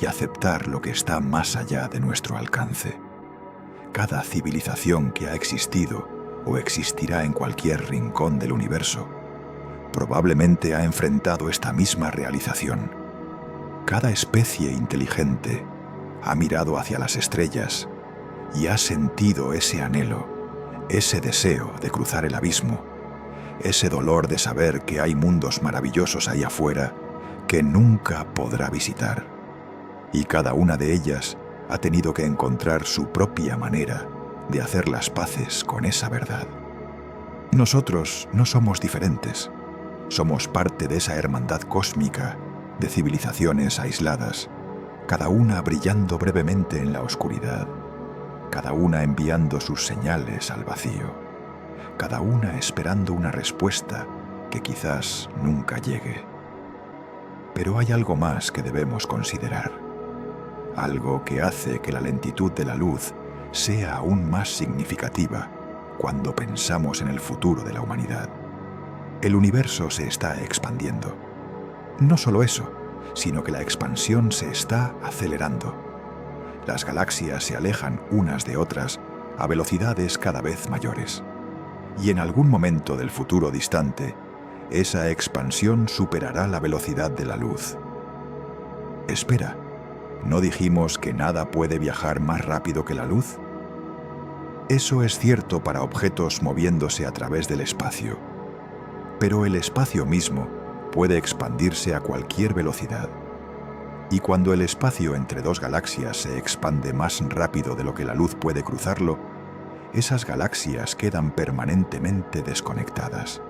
y aceptar lo que está más allá de nuestro alcance. Cada civilización que ha existido o existirá en cualquier rincón del universo probablemente ha enfrentado esta misma realización. Cada especie inteligente ha mirado hacia las estrellas y ha sentido ese anhelo, ese deseo de cruzar el abismo, ese dolor de saber que hay mundos maravillosos ahí afuera que nunca podrá visitar. Y cada una de ellas ha tenido que encontrar su propia manera de hacer las paces con esa verdad. Nosotros no somos diferentes. Somos parte de esa hermandad cósmica de civilizaciones aisladas, cada una brillando brevemente en la oscuridad, cada una enviando sus señales al vacío, cada una esperando una respuesta que quizás nunca llegue. Pero hay algo más que debemos considerar, algo que hace que la lentitud de la luz sea aún más significativa cuando pensamos en el futuro de la humanidad. El universo se está expandiendo. No solo eso, sino que la expansión se está acelerando. Las galaxias se alejan unas de otras a velocidades cada vez mayores. Y en algún momento del futuro distante, esa expansión superará la velocidad de la luz. Espera, ¿no dijimos que nada puede viajar más rápido que la luz? Eso es cierto para objetos moviéndose a través del espacio. Pero el espacio mismo puede expandirse a cualquier velocidad. Y cuando el espacio entre dos galaxias se expande más rápido de lo que la luz puede cruzarlo, esas galaxias quedan permanentemente desconectadas.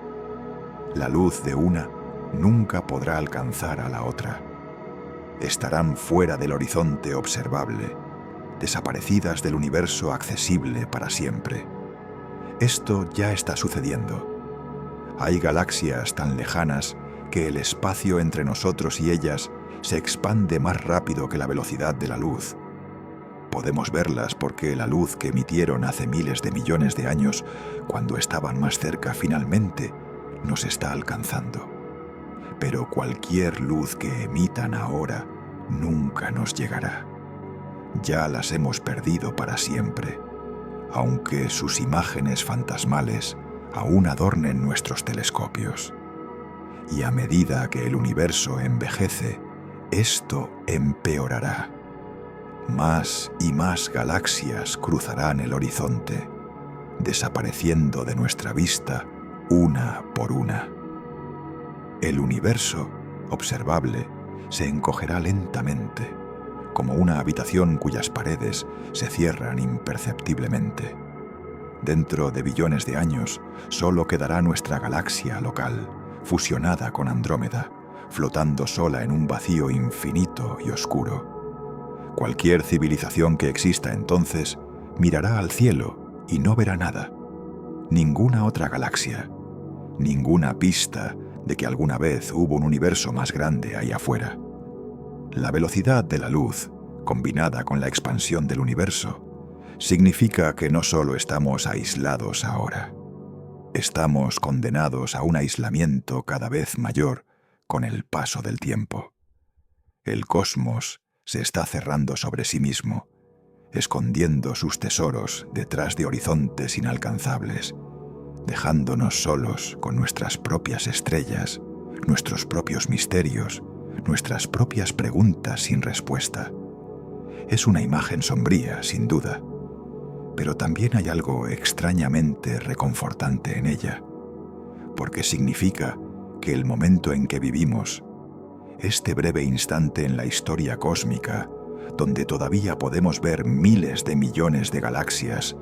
La luz de una nunca podrá alcanzar a la otra. Estarán fuera del horizonte observable, desaparecidas del universo accesible para siempre. Esto ya está sucediendo. Hay galaxias tan lejanas que el espacio entre nosotros y ellas se expande más rápido que la velocidad de la luz. Podemos verlas porque la luz que emitieron hace miles de millones de años, cuando estaban más cerca, finalmente nos está alcanzando. Pero cualquier luz que emitan ahora nunca nos llegará. Ya las hemos perdido para siempre, aunque sus imágenes fantasmales aún adornen nuestros telescopios. Y a medida que el universo envejece, esto empeorará. Más y más galaxias cruzarán el horizonte, desapareciendo de nuestra vista una por una. El universo, observable, se encogerá lentamente, como una habitación cuyas paredes se cierran imperceptiblemente. Dentro de billones de años, solo quedará nuestra galaxia local, fusionada con Andrómeda, flotando sola en un vacío infinito y oscuro. Cualquier civilización que exista entonces mirará al cielo y no verá nada. Ninguna otra galaxia, ninguna pista de que alguna vez hubo un universo más grande ahí afuera. La velocidad de la luz, combinada con la expansión del universo, significa que no solo estamos aislados ahora, estamos condenados a un aislamiento cada vez mayor con el paso del tiempo. El cosmos se está cerrando sobre sí mismo, escondiendo sus tesoros detrás de horizontes inalcanzables, dejándonos solos con nuestras propias estrellas, nuestros propios misterios, nuestras propias preguntas sin respuesta. Es una imagen sombría, sin duda, pero también hay algo extrañamente reconfortante en ella, porque significa que el momento en que vivimos, este breve instante en la historia cósmica, donde todavía podemos ver miles de millones de galaxias,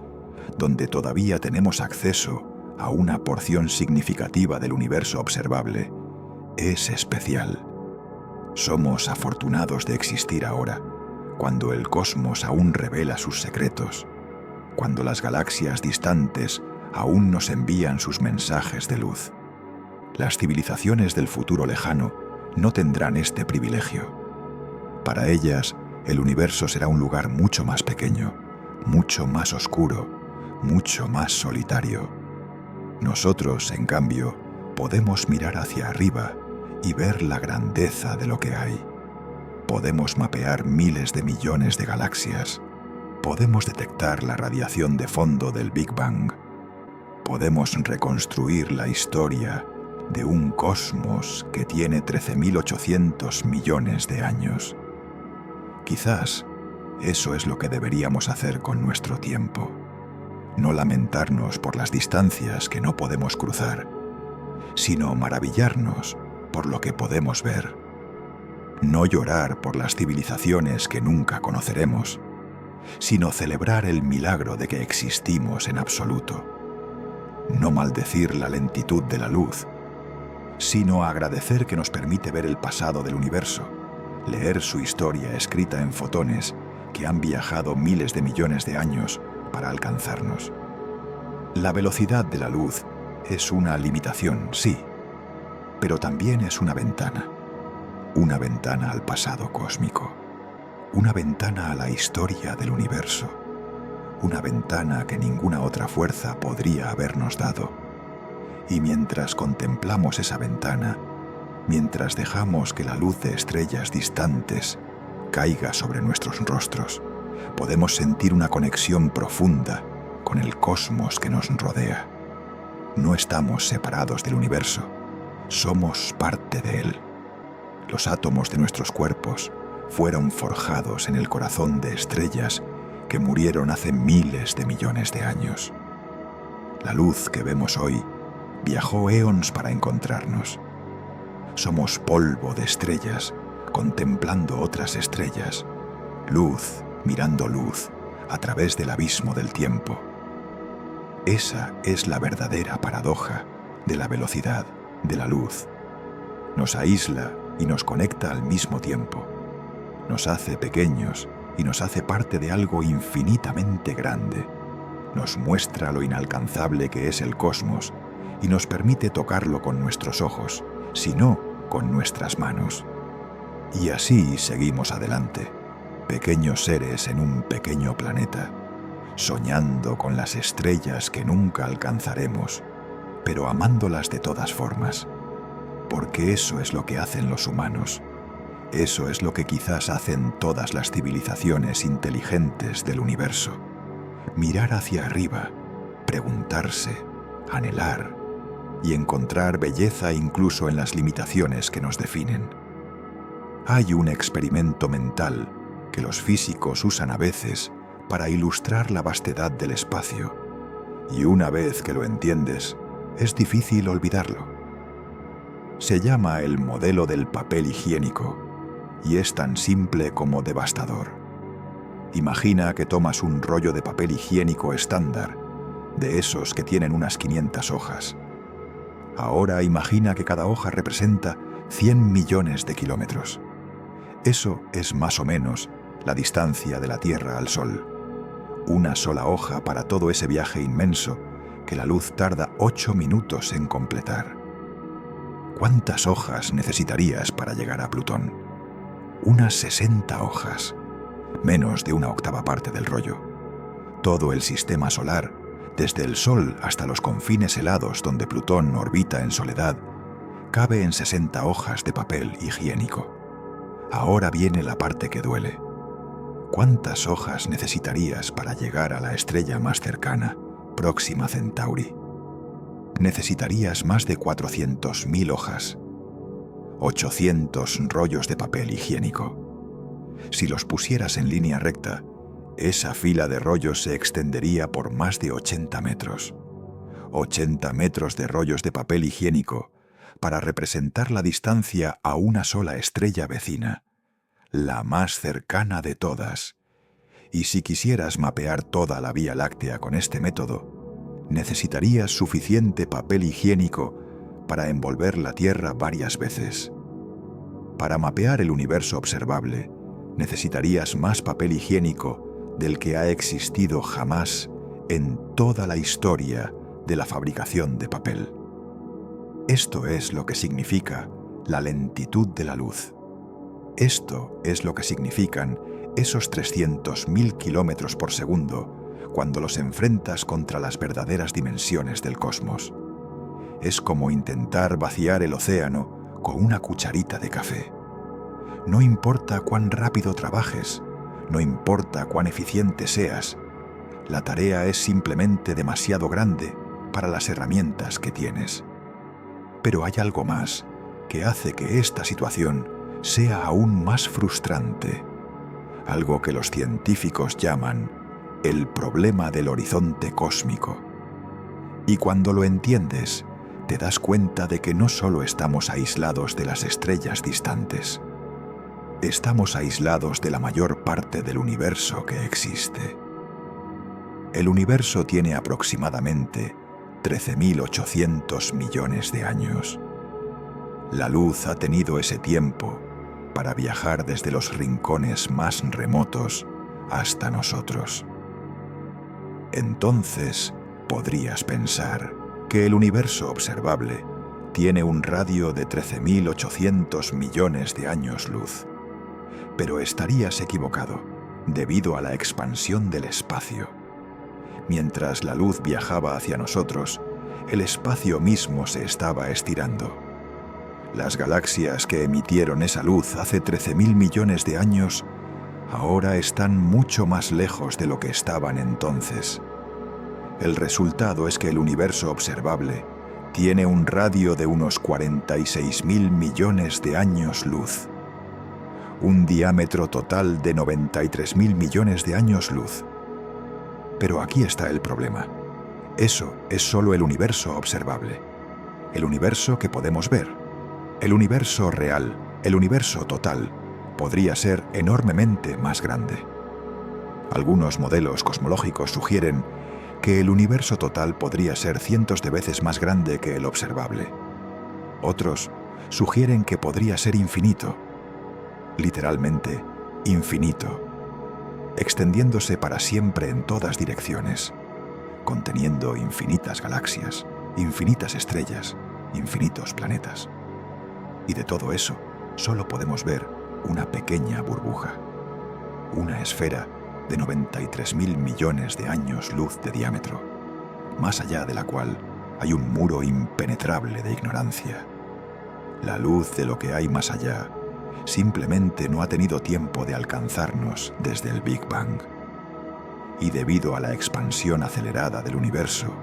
donde todavía tenemos acceso a una porción significativa del universo observable, es especial. Somos afortunados de existir ahora, cuando el cosmos aún revela sus secretos, cuando las galaxias distantes aún nos envían sus mensajes de luz. Las civilizaciones del futuro lejano no tendrán este privilegio. Para ellas, el universo será un lugar mucho más pequeño, mucho más oscuro, mucho más solitario. Nosotros, en cambio, podemos mirar hacia arriba y ver la grandeza de lo que hay. Podemos mapear miles de millones de galaxias. Podemos detectar la radiación de fondo del Big Bang. Podemos reconstruir la historia de un cosmos que tiene 13.800 millones de años. Quizás eso es lo que deberíamos hacer con nuestro tiempo. No lamentarnos por las distancias que no podemos cruzar, sino maravillarnos por lo que podemos ver. No llorar por las civilizaciones que nunca conoceremos, sino celebrar el milagro de que existimos en absoluto. No maldecir la lentitud de la luz, sino agradecer que nos permite ver el pasado del universo, leer su historia escrita en fotones que han viajado miles de millones de años para alcanzarnos. La velocidad de la luz es una limitación, sí, pero también es una ventana al pasado cósmico, una ventana a la historia del universo, una ventana que ninguna otra fuerza podría habernos dado. Y mientras contemplamos esa ventana, mientras dejamos que la luz de estrellas distantes caiga sobre nuestros rostros, podemos sentir una conexión profunda con el cosmos que nos rodea. No estamos separados del universo, somos parte de él. Los átomos de nuestros cuerpos fueron forjados en el corazón de estrellas que murieron hace miles de millones de años. La luz que vemos hoy viajó eones para encontrarnos. Somos polvo de estrellas contemplando otras estrellas, luz mirando luz a través del abismo del tiempo. Esa es la verdadera paradoja de la velocidad de la luz. Nos aísla y nos conecta al mismo tiempo. Nos hace pequeños y nos hace parte de algo infinitamente grande. Nos muestra lo inalcanzable que es el cosmos y nos permite tocarlo con nuestros ojos, si no con nuestras manos. Y así seguimos adelante, pequeños seres en un pequeño planeta, soñando con las estrellas que nunca alcanzaremos, pero amándolas de todas formas, porque eso es lo que hacen los humanos. Eso es lo que quizás hacen todas las civilizaciones inteligentes del universo. Mirar hacia arriba, preguntarse, anhelar y encontrar belleza incluso en las limitaciones que nos definen. Hay un experimento mental que los físicos usan a veces para ilustrar la vastedad del espacio, y una vez que lo entiendes, es difícil olvidarlo. Se llama el modelo del papel higiénico y es tan simple como devastador. Imagina que tomas un rollo de papel higiénico estándar, de esos que tienen unas 500 hojas. Ahora imagina que cada hoja representa 100 millones de kilómetros. Eso es más o menos la distancia de la Tierra al Sol. Una sola hoja para todo ese viaje inmenso que la luz tarda 8 minutos en completar. ¿Cuántas hojas necesitarías para llegar a Plutón? Unas 60 hojas, menos de una octava parte del rollo. Todo el sistema solar, desde el Sol hasta los confines helados donde Plutón orbita en soledad, cabe en 60 hojas de papel higiénico. Ahora viene la parte que duele. ¿Cuántas hojas necesitarías para llegar a la estrella más cercana, Próxima Centauri? Necesitarías más de 400.000 hojas. 800 rollos de papel higiénico. Si los pusieras en línea recta, esa fila de rollos se extendería por más de 80 metros. 80 metros de rollos de papel higiénico para representar la distancia a una sola estrella vecina, la más cercana de todas. Y si quisieras mapear toda la Vía Láctea con este método, necesitarías suficiente papel higiénico para envolver la Tierra varias veces. Para mapear el universo observable, necesitarías más papel higiénico del que ha existido jamás en toda la historia de la fabricación de papel. Esto es lo que significa la lentitud de la luz. Esto es lo que significan esos 300.000 kilómetros por segundo cuando los enfrentas contra las verdaderas dimensiones del cosmos. Es como intentar vaciar el océano con una cucharita de café. No importa cuán rápido trabajes, no importa cuán eficiente seas, la tarea es simplemente demasiado grande para las herramientas que tienes. Pero hay algo más que hace que esta situación sea aún más frustrante, algo que los científicos llaman el problema del horizonte cósmico. Y cuando lo entiendes, te das cuenta de que no solo estamos aislados de las estrellas distantes, estamos aislados de la mayor parte del universo que existe. El universo tiene aproximadamente 13.800 millones de años. La luz ha tenido ese tiempo para viajar desde los rincones más remotos hasta nosotros. Entonces, podrías pensar que el universo observable tiene un radio de 13.800 millones de años luz. Pero estarías equivocado, debido a la expansión del espacio. Mientras la luz viajaba hacia nosotros, el espacio mismo se estaba estirando. Las galaxias que emitieron esa luz hace 13.000 millones de años ahora están mucho más lejos de lo que estaban entonces. El resultado es que el universo observable tiene un radio de unos 46.000 millones de años luz. Un diámetro total de 93.000 millones de años luz. Pero aquí está el problema. Eso es solo el universo observable. El universo que podemos ver. El universo real, el universo total, podría ser enormemente más grande. Algunos modelos cosmológicos sugieren que el universo total podría ser cientos de veces más grande que el observable. Otros sugieren que podría ser infinito, literalmente infinito, extendiéndose para siempre en todas direcciones, conteniendo infinitas galaxias, infinitas estrellas, infinitos planetas. Y de todo eso, solo podemos ver una pequeña burbuja, una esfera de 93.000 millones de años luz de diámetro, más allá de la cual hay un muro impenetrable de ignorancia. La luz de lo que hay más allá simplemente no ha tenido tiempo de alcanzarnos desde el Big Bang. Y debido a la expansión acelerada del universo,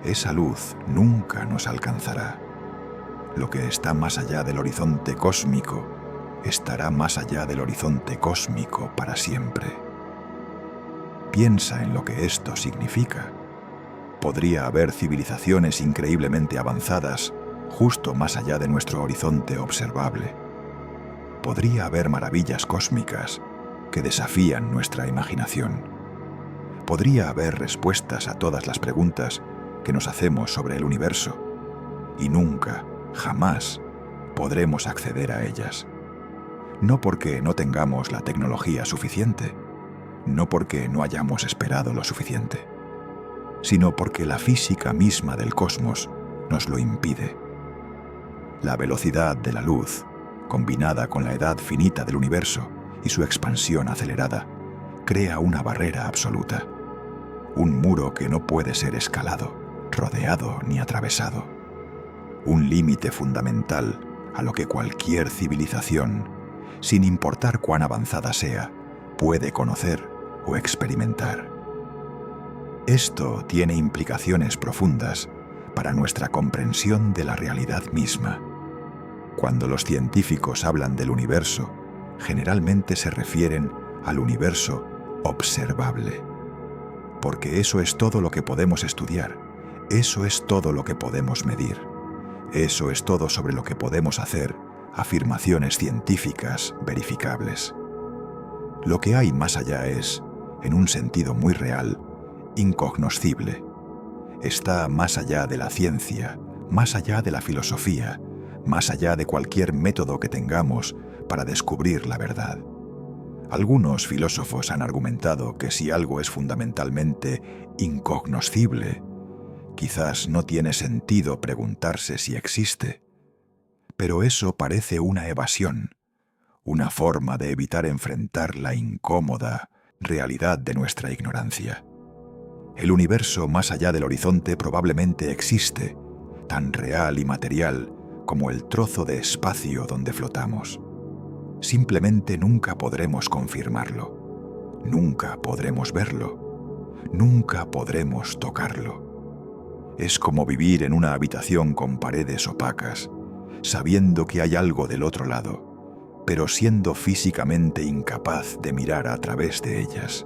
esa luz nunca nos alcanzará. Lo que está más allá del horizonte cósmico estará más allá del horizonte cósmico para siempre. Piensa en lo que esto significa. Podría haber civilizaciones increíblemente avanzadas justo más allá de nuestro horizonte observable. Podría haber maravillas cósmicas que desafían nuestra imaginación. Podría haber respuestas a todas las preguntas que nos hacemos sobre el universo, y nunca, jamás, podremos acceder a ellas. No porque no tengamos la tecnología suficiente, no porque no hayamos esperado lo suficiente, sino porque la física misma del cosmos nos lo impide. La velocidad de la luz, combinada con la edad finita del universo y su expansión acelerada, crea una barrera absoluta, un muro que no puede ser escalado, rodeado ni atravesado, un límite fundamental a lo que cualquier civilización, sin importar cuán avanzada sea, puede conocer o experimentar. Esto tiene implicaciones profundas para nuestra comprensión de la realidad misma. Cuando los científicos hablan del universo, generalmente se refieren al universo observable, porque eso es todo lo que podemos estudiar, eso es todo lo que podemos medir, eso es todo sobre lo que podemos hacer afirmaciones científicas verificables. Lo que hay más allá es, en un sentido muy real, incognoscible. Está más allá de la ciencia, más allá de la filosofía, más allá de cualquier método que tengamos para descubrir la verdad. Algunos filósofos han argumentado que si algo es fundamentalmente incognoscible, Quizás no tiene sentido preguntarse si existe, pero eso parece una evasión, una forma de evitar enfrentar la incómoda realidad de nuestra ignorancia. El universo más allá del horizonte probablemente existe, tan real y material como el trozo de espacio donde flotamos. Simplemente nunca podremos confirmarlo, nunca podremos verlo, nunca podremos tocarlo. Es como vivir en una habitación con paredes opacas, sabiendo que hay algo del otro lado, pero siendo físicamente incapaz de mirar a través de ellas.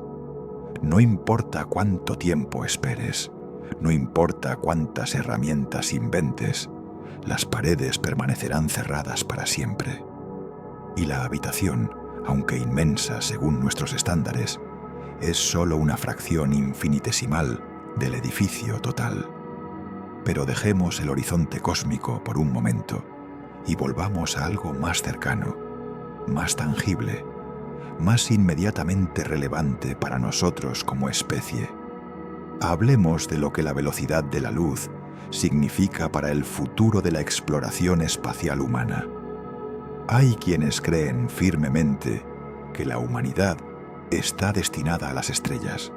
No importa cuánto tiempo esperes, no importa cuántas herramientas inventes, las paredes permanecerán cerradas para siempre. Y la habitación, aunque inmensa según nuestros estándares, es solo una fracción infinitesimal del edificio total. Pero dejemos el horizonte cósmico por un momento y volvamos a algo más cercano, más tangible, más inmediatamente relevante para nosotros como especie. Hablemos de lo que la velocidad de la luz significa para el futuro de la exploración espacial humana. Hay quienes creen firmemente que la humanidad está destinada a las estrellas,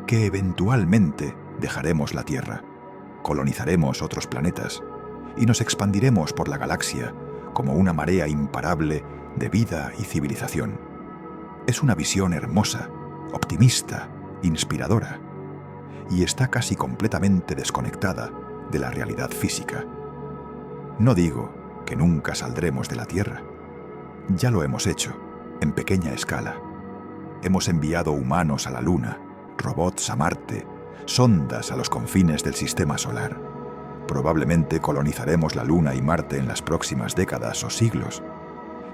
que eventualmente dejaremos la Tierra, colonizaremos otros planetas y nos expandiremos por la galaxia como una marea imparable de vida y civilización. Es una visión hermosa, optimista, inspiradora, y está casi completamente desconectada de la realidad física. No digo que nunca saldremos de la Tierra. Ya lo hemos hecho, en pequeña escala. Hemos enviado humanos a la Luna, robots a Marte, sondas a los confines del sistema solar. Probablemente colonizaremos la Luna y Marte en las próximas décadas o siglos.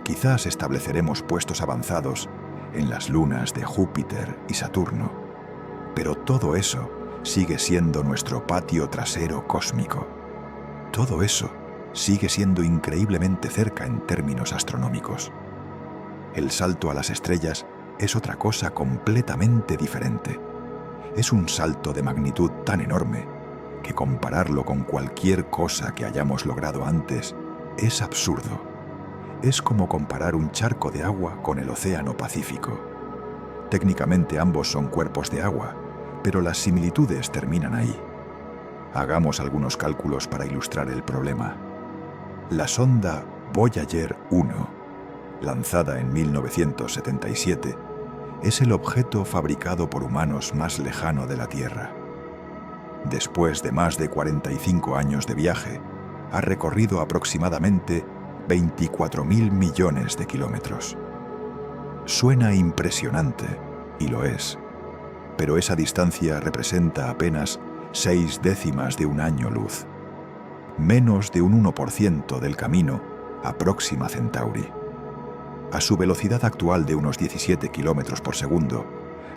Quizás estableceremos puestos avanzados en las lunas de Júpiter y Saturno. Pero todo eso sigue siendo nuestro patio trasero cósmico. Todo eso sigue siendo increíblemente cerca en términos astronómicos. El salto a las estrellas es otra cosa completamente diferente. Es un salto de magnitud tan enorme que compararlo con cualquier cosa que hayamos logrado antes es absurdo. Es como comparar un charco de agua con el Océano Pacífico. Técnicamente ambos son cuerpos de agua, pero las similitudes terminan ahí. Hagamos algunos cálculos para ilustrar el problema. La sonda Voyager 1, lanzada en 1977, es el objeto fabricado por humanos más lejano de la Tierra. Después de más de 45 años de viaje, ha recorrido aproximadamente 24.000 millones de kilómetros. Suena impresionante, y lo es, pero esa distancia representa apenas 0,6 de un año luz, menos de un 1% del camino a Próxima Centauri. A su velocidad actual de unos 17 kilómetros por segundo,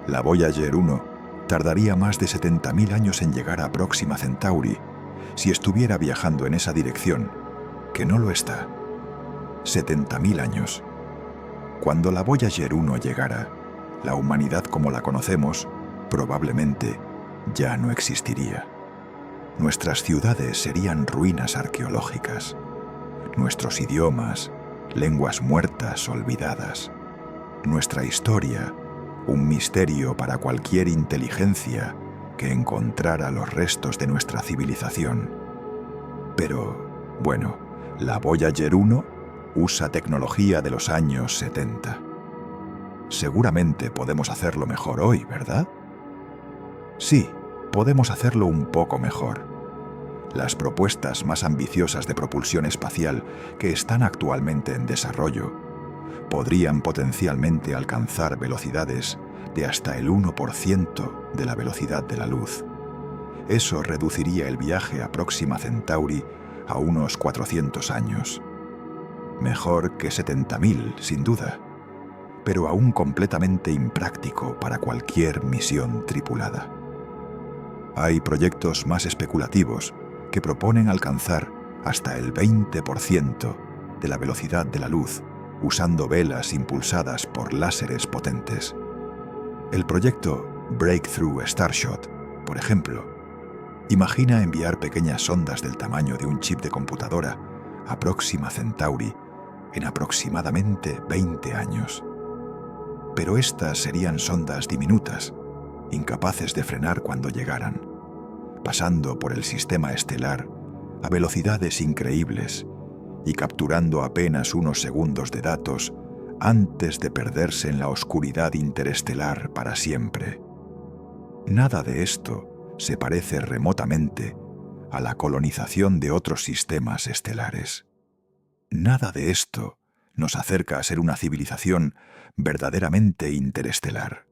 la Voyager 1 tardaría más de 70.000 años en llegar a Próxima Centauri si estuviera viajando en esa dirección, que no lo está. 70.000 años. Cuando la Voyager 1 llegara, la humanidad como la conocemos probablemente ya no existiría. Nuestras ciudades serían ruinas arqueológicas, nuestros idiomas, lenguas muertas olvidadas, nuestra historia, un misterio para cualquier inteligencia que encontrara los restos de nuestra civilización. Pero, bueno, la Voyager 1 usa tecnología de los años 70. Seguramente podemos hacerlo mejor hoy, ¿verdad? Sí, podemos hacerlo un poco mejor. Las propuestas más ambiciosas de propulsión espacial que están actualmente en desarrollo podrían potencialmente alcanzar velocidades de hasta el 1% de la velocidad de la luz. Eso reduciría el viaje a Próxima Centauri a unos 400 años. Mejor que 70.000, sin duda, pero aún completamente impráctico para cualquier misión tripulada. Hay proyectos más especulativos que proponen alcanzar hasta el 20% de la velocidad de la luz usando velas impulsadas por láseres potentes. El proyecto Breakthrough Starshot, por ejemplo, Imagina enviar pequeñas sondas del tamaño de un chip de computadora a Próxima Centauri en aproximadamente 20 años. Pero estas serían sondas diminutas, incapaces de frenar cuando llegaran, pasando por el sistema estelar a velocidades increíbles y capturando apenas unos segundos de datos antes de perderse en la oscuridad interestelar para siempre. Nada de esto se parece remotamente a la colonización de otros sistemas estelares. Nada de esto nos acerca a ser una civilización verdaderamente interestelar.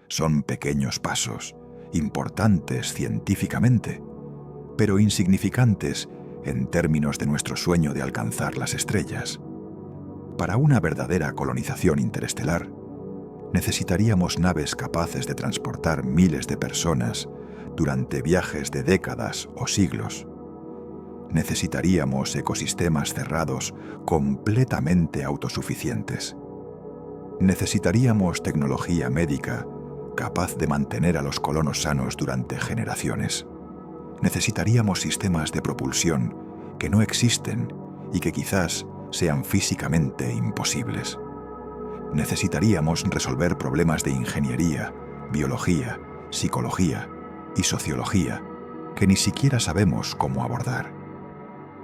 Son pequeños pasos, importantes científicamente, pero insignificantes en términos de nuestro sueño de alcanzar las estrellas. Para una verdadera colonización interestelar, necesitaríamos naves capaces de transportar miles de personas durante viajes de décadas o siglos. Necesitaríamos ecosistemas cerrados completamente autosuficientes. Necesitaríamos tecnología médica capaz de mantener a los colonos sanos durante generaciones. Necesitaríamos sistemas de propulsión que no existen y que quizás sean físicamente imposibles. Necesitaríamos resolver problemas de ingeniería, biología, psicología y sociología que ni siquiera sabemos cómo abordar.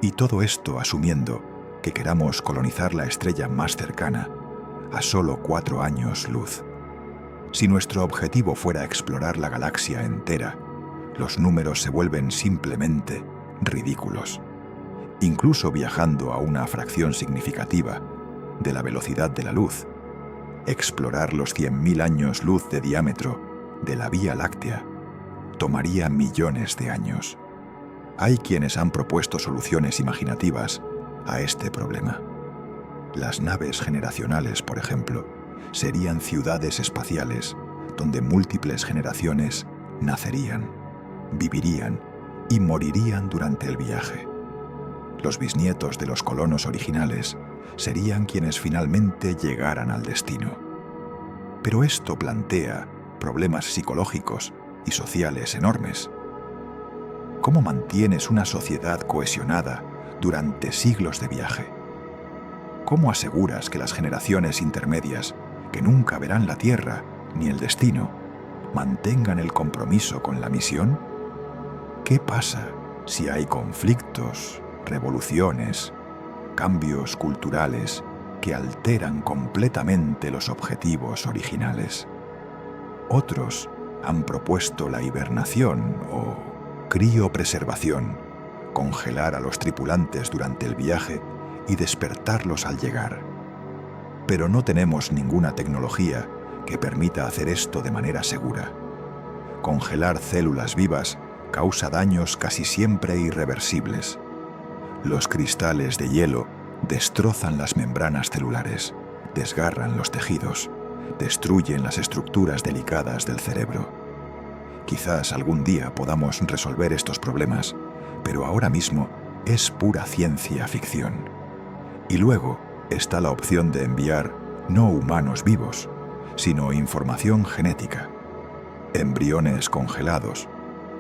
Y todo esto asumiendo que queramos colonizar la estrella más cercana a solo 4 años luz. Si nuestro objetivo fuera explorar la galaxia entera, los números se vuelven simplemente ridículos. Incluso viajando a una fracción significativa de la velocidad de la luz, explorar los 100.000 años luz de diámetro de la Vía Láctea tomaría millones de años. Hay quienes han propuesto soluciones imaginativas a este problema. Las naves generacionales, por ejemplo, serían ciudades espaciales donde múltiples generaciones nacerían, vivirían y morirían durante el viaje. Los bisnietos de los colonos originales serían quienes finalmente llegaran al destino. Pero esto plantea problemas psicológicos y sociales enormes. ¿Cómo mantienes una sociedad cohesionada durante siglos de viaje? ¿Cómo aseguras que las generaciones intermedias, que nunca verán la Tierra ni el destino, mantengan el compromiso con la misión? ¿Qué pasa si hay conflictos, revoluciones, cambios culturales que alteran completamente los objetivos originales? Otros han propuesto la hibernación o criopreservación, congelar a los tripulantes durante el viaje y despertarlos al llegar. Pero no tenemos ninguna tecnología que permita hacer esto de manera segura. Congelar células vivas causa daños casi siempre irreversibles. Los cristales de hielo destrozan las membranas celulares, desgarran los tejidos, destruyen las estructuras delicadas del cerebro. Quizás algún día podamos resolver estos problemas, pero ahora mismo es pura ciencia ficción. Y luego está la opción de enviar no humanos vivos, sino información genética, embriones congelados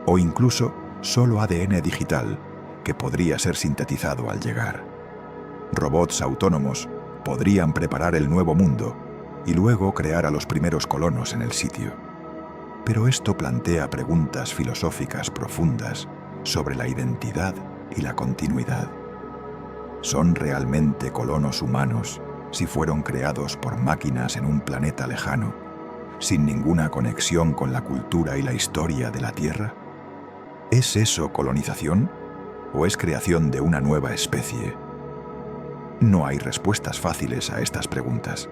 o incluso solo ADN digital que podría ser sintetizado al llegar. Robots autónomos podrían preparar el nuevo mundo y luego crear a los primeros colonos en el sitio. Pero esto plantea preguntas filosóficas profundas sobre la identidad y la continuidad. ¿Son realmente colonos humanos si fueron creados por máquinas en un planeta lejano, sin ninguna conexión con la cultura y la historia de la Tierra? ¿Es eso colonización o es creación de una nueva especie? No hay respuestas fáciles a estas preguntas,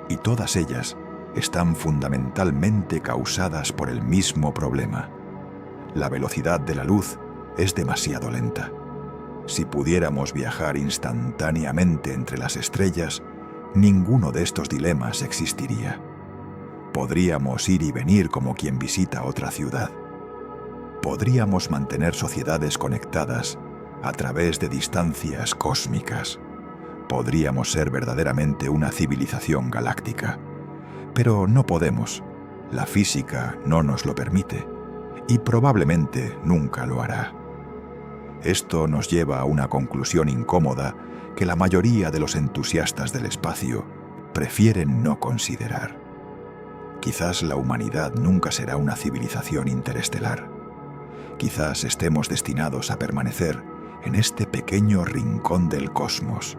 y todas ellas están fundamentalmente causadas por el mismo problema. La velocidad de la luz es demasiado lenta. Si pudiéramos viajar instantáneamente entre las estrellas, ninguno de estos dilemas existiría. Podríamos ir y venir como quien visita otra ciudad. Podríamos mantener sociedades conectadas a través de distancias cósmicas. Podríamos ser verdaderamente una civilización galáctica. Pero no podemos. La física no nos lo permite. y probablemente nunca lo hará. Esto nos lleva a una conclusión incómoda que la mayoría de los entusiastas del espacio prefieren no considerar. Quizás la humanidad nunca será una civilización interestelar. Quizás estemos destinados a permanecer en este pequeño rincón del cosmos,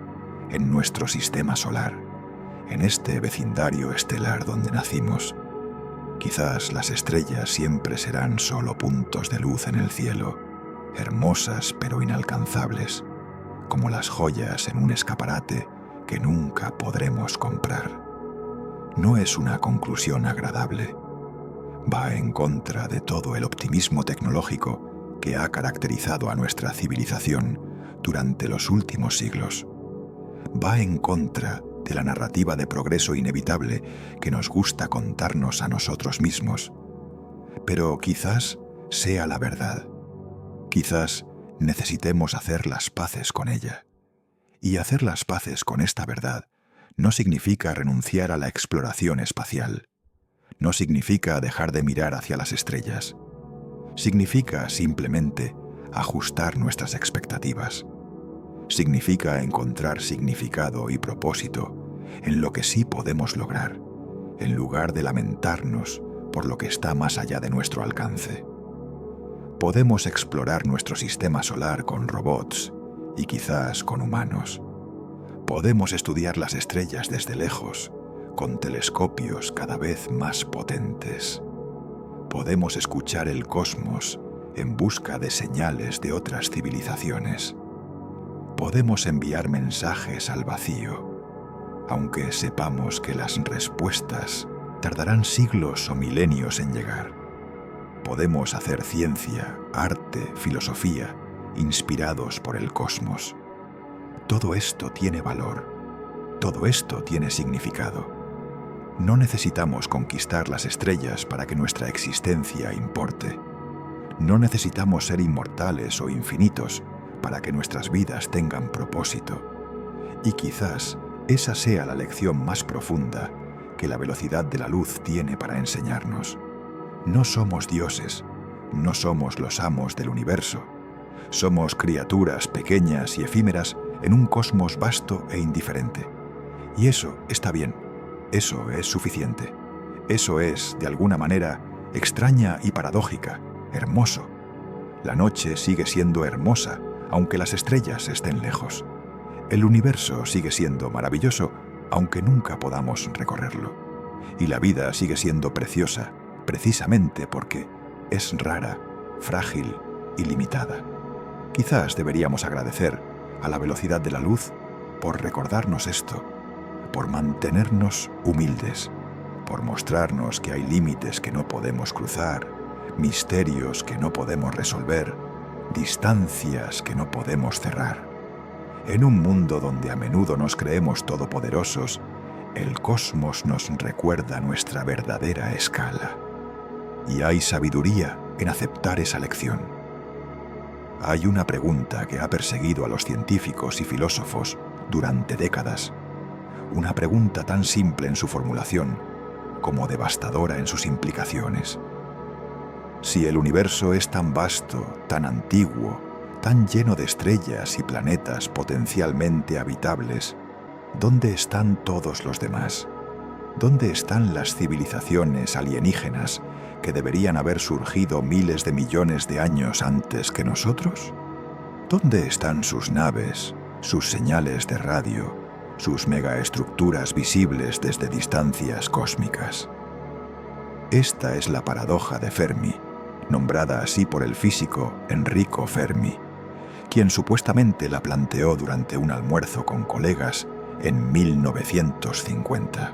en nuestro sistema solar, en este vecindario estelar donde nacimos. Quizás las estrellas siempre serán solo puntos de luz en el cielo, hermosas pero inalcanzables, como las joyas en un escaparate que nunca podremos comprar. No es una conclusión agradable. Va en contra de todo el optimismo tecnológico que ha caracterizado a nuestra civilización durante los últimos siglos. Va en contra de la narrativa de progreso inevitable que nos gusta contarnos a nosotros mismos. Pero quizás sea la verdad. Quizás necesitemos hacer las paces con ella. Y hacer las paces con esta verdad no significa renunciar a la exploración espacial. No significa dejar de mirar hacia las estrellas. Significa simplemente ajustar nuestras expectativas. Significa encontrar significado y propósito en lo que sí podemos lograr, en lugar de lamentarnos por lo que está más allá de nuestro alcance. Podemos explorar nuestro sistema solar con robots y quizás con humanos. Podemos estudiar las estrellas desde lejos, con telescopios cada vez más potentes. Podemos escuchar el cosmos en busca de señales de otras civilizaciones. Podemos enviar mensajes al vacío, aunque sepamos que las respuestas tardarán siglos o milenios en llegar. Podemos hacer ciencia, arte, filosofía, inspirados por el cosmos. Todo esto tiene valor. Todo esto tiene significado. No necesitamos conquistar las estrellas para que nuestra existencia importe. No necesitamos ser inmortales o infinitos para que nuestras vidas tengan propósito. Y quizás esa sea la lección más profunda que la velocidad de la luz tiene para enseñarnos. No somos dioses, no somos los amos del universo. Somos criaturas pequeñas y efímeras en un cosmos vasto e indiferente. Y eso está bien, eso es suficiente. Eso es, de alguna manera, extraña y paradójica, hermoso. La noche sigue siendo hermosa, aunque las estrellas estén lejos. El universo sigue siendo maravilloso, aunque nunca podamos recorrerlo. Y la vida sigue siendo preciosa, precisamente porque es rara, frágil y limitada. Quizás deberíamos agradecer a la velocidad de la luz por recordarnos esto, por mantenernos humildes, por mostrarnos que hay límites que no podemos cruzar, misterios que no podemos resolver, distancias que no podemos cerrar. En un mundo donde a menudo nos creemos todopoderosos, el cosmos nos recuerda nuestra verdadera escala. Y hay sabiduría en aceptar esa lección. Hay una pregunta que ha perseguido a los científicos y filósofos durante décadas. Una pregunta tan simple en su formulación como devastadora en sus implicaciones. Si el universo es tan vasto, tan antiguo, tan lleno de estrellas y planetas potencialmente habitables, ¿dónde están todos los demás? ¿Dónde están las civilizaciones alienígenas que deberían haber surgido miles de millones de años antes que nosotros? ¿Dónde están sus naves, sus señales de radio, sus megaestructuras visibles desde distancias cósmicas? Esta es la paradoja de Fermi, nombrada así por el físico Enrico Fermi, quien supuestamente la planteó durante un almuerzo con colegas en 1950.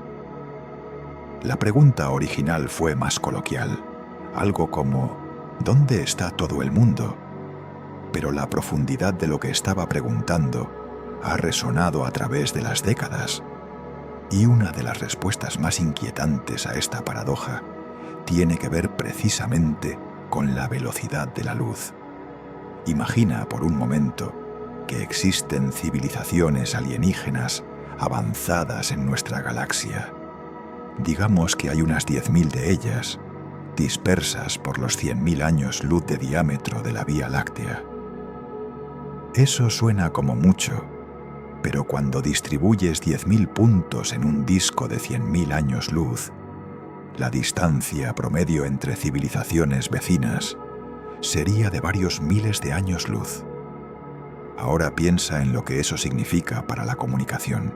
La pregunta original fue más coloquial, algo como ¿dónde está todo el mundo? Pero la profundidad de lo que estaba preguntando ha resonado a través de las décadas. Y una de las respuestas más inquietantes a esta paradoja tiene que ver precisamente con la velocidad de la luz. Imagina por un momento que existen civilizaciones alienígenas avanzadas en nuestra galaxia. Digamos que hay unas 10.000 de ellas, dispersas por los 100.000 años luz de diámetro de la Vía Láctea. Eso suena como mucho, pero cuando distribuyes 10.000 puntos en un disco de 100.000 años luz, la distancia promedio entre civilizaciones vecinas sería de varios miles de años luz. Ahora piensa en lo que eso significa para la comunicación.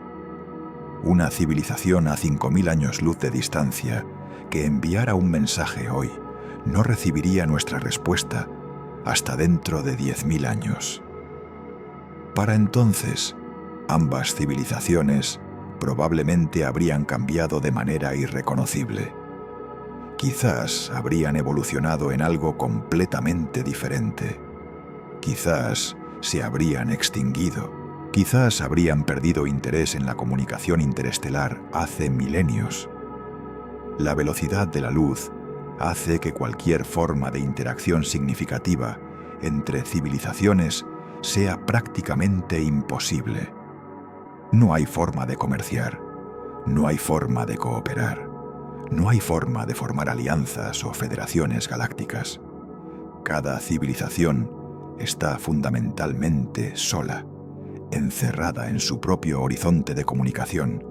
Una civilización a 5.000 años luz de distancia que enviara un mensaje hoy no recibiría nuestra respuesta hasta dentro de 10.000 años. Para entonces, ambas civilizaciones probablemente habrían cambiado de manera irreconocible. Quizás habrían evolucionado en algo completamente diferente. Quizás se habrían extinguido. Quizás habrían perdido interés en la comunicación interestelar hace milenios. La velocidad de la luz hace que cualquier forma de interacción significativa entre civilizaciones sea prácticamente imposible. No hay forma de comerciar, no hay forma de cooperar, no hay forma de formar alianzas o federaciones galácticas. Cada civilización está fundamentalmente sola, encerrada en su propio horizonte de comunicación,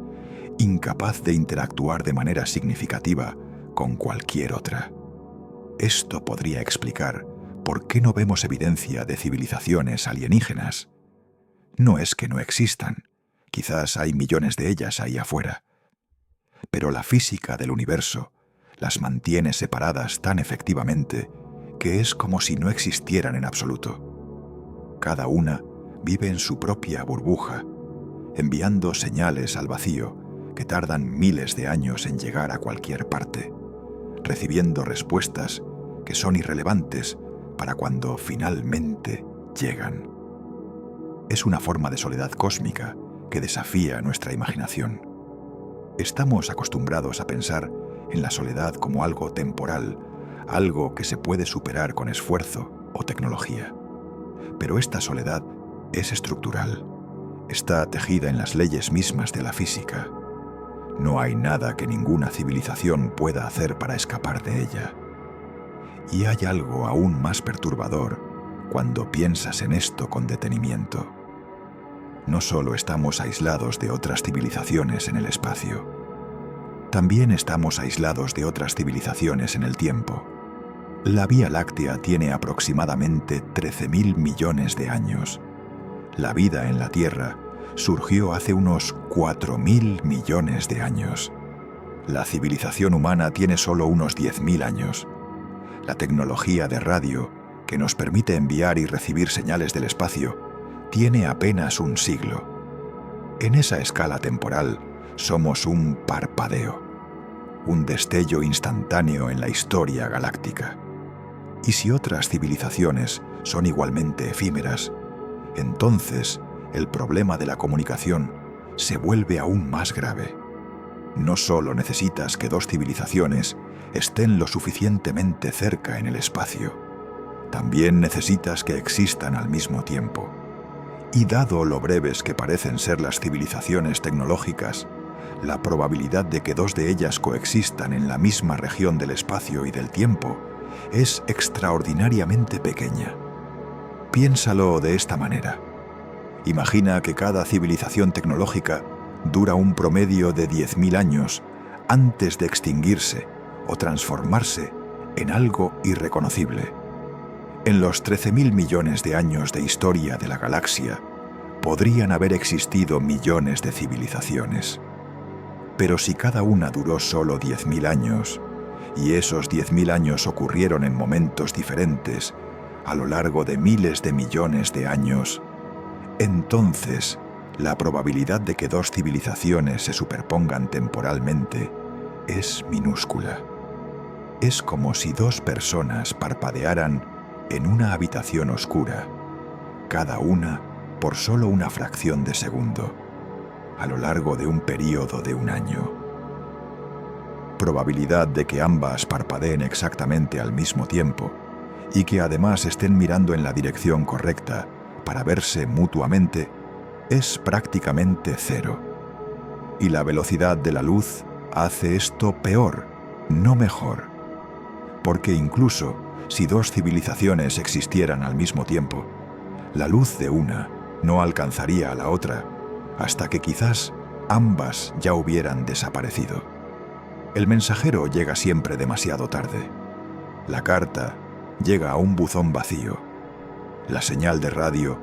incapaz de interactuar de manera significativa con cualquier otra. Esto podría explicar por qué no vemos evidencia de civilizaciones alienígenas. No es que no existan, quizás hay millones de ellas ahí afuera, pero la física del universo las mantiene separadas tan efectivamente que es como si no existieran en absoluto. Cada una vive en su propia burbuja, enviando señales al vacío que tardan miles de años en llegar a cualquier parte, recibiendo respuestas que son irrelevantes para cuando finalmente llegan. Es una forma de soledad cósmica que desafía nuestra imaginación. Estamos acostumbrados a pensar en la soledad como algo temporal, algo que se puede superar con esfuerzo o tecnología. Pero esta soledad es estructural, está tejida en las leyes mismas de la física. No hay nada que ninguna civilización pueda hacer para escapar de ella. Y hay algo aún más perturbador cuando piensas en esto con detenimiento. No solo estamos aislados de otras civilizaciones en el espacio, también estamos aislados de otras civilizaciones en el tiempo. La Vía Láctea tiene aproximadamente 13.000 millones de años. La vida en la Tierra surgió hace unos 4.000 millones de años. La civilización humana tiene solo unos 10.000 años. La tecnología de radio, que nos permite enviar y recibir señales del espacio, tiene apenas un siglo. En esa escala temporal, somos un parpadeo, un destello instantáneo en la historia galáctica. Y si otras civilizaciones son igualmente efímeras, entonces el problema de la comunicación se vuelve aún más grave. No solo necesitas que dos civilizaciones estén lo suficientemente cerca en el espacio, también necesitas que existan al mismo tiempo. Y dado lo breves que parecen ser las civilizaciones tecnológicas, la probabilidad de que dos de ellas coexistan en la misma región del espacio y del tiempo es extraordinariamente pequeña. Piénsalo de esta manera. Imagina que cada civilización tecnológica dura un promedio de 10.000 años antes de extinguirse o transformarse en algo irreconocible. En los 13.000 millones de años de historia de la galaxia, podrían haber existido millones de civilizaciones. Pero si cada una duró solo 10.000 años, y esos 10.000 años ocurrieron en momentos diferentes, a lo largo de miles de millones de años, entonces la probabilidad de que dos civilizaciones se superpongan temporalmente es minúscula. Es como si dos personas parpadearan en una habitación oscura, cada una por solo una fracción de segundo, a lo largo de un período de un año. Probabilidad de que ambas parpadeen exactamente al mismo tiempo y que además estén mirando en la dirección correcta para verse mutuamente es prácticamente cero. Y la velocidad de la luz hace esto peor, no mejor. Porque incluso si dos civilizaciones existieran al mismo tiempo, la luz de una no alcanzaría a la otra hasta que quizás ambas ya hubieran desaparecido. El mensajero llega siempre demasiado tarde. La carta llega a un buzón vacío. La señal de radio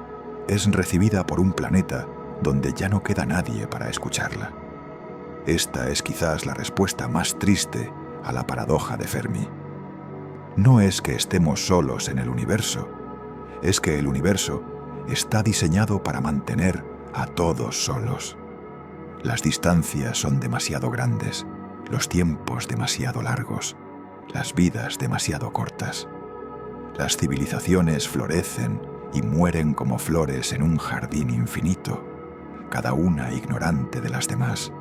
es recibida por un planeta donde ya no queda nadie para escucharla. Esta es quizás la respuesta más triste a la paradoja de Fermi. No es que estemos solos en el universo, es que el universo está diseñado para mantener a todos solos. Las distancias son demasiado grandes, los tiempos demasiado largos, las vidas demasiado cortas. Las civilizaciones florecen y mueren como flores en un jardín infinito, cada una ignorante de las demás,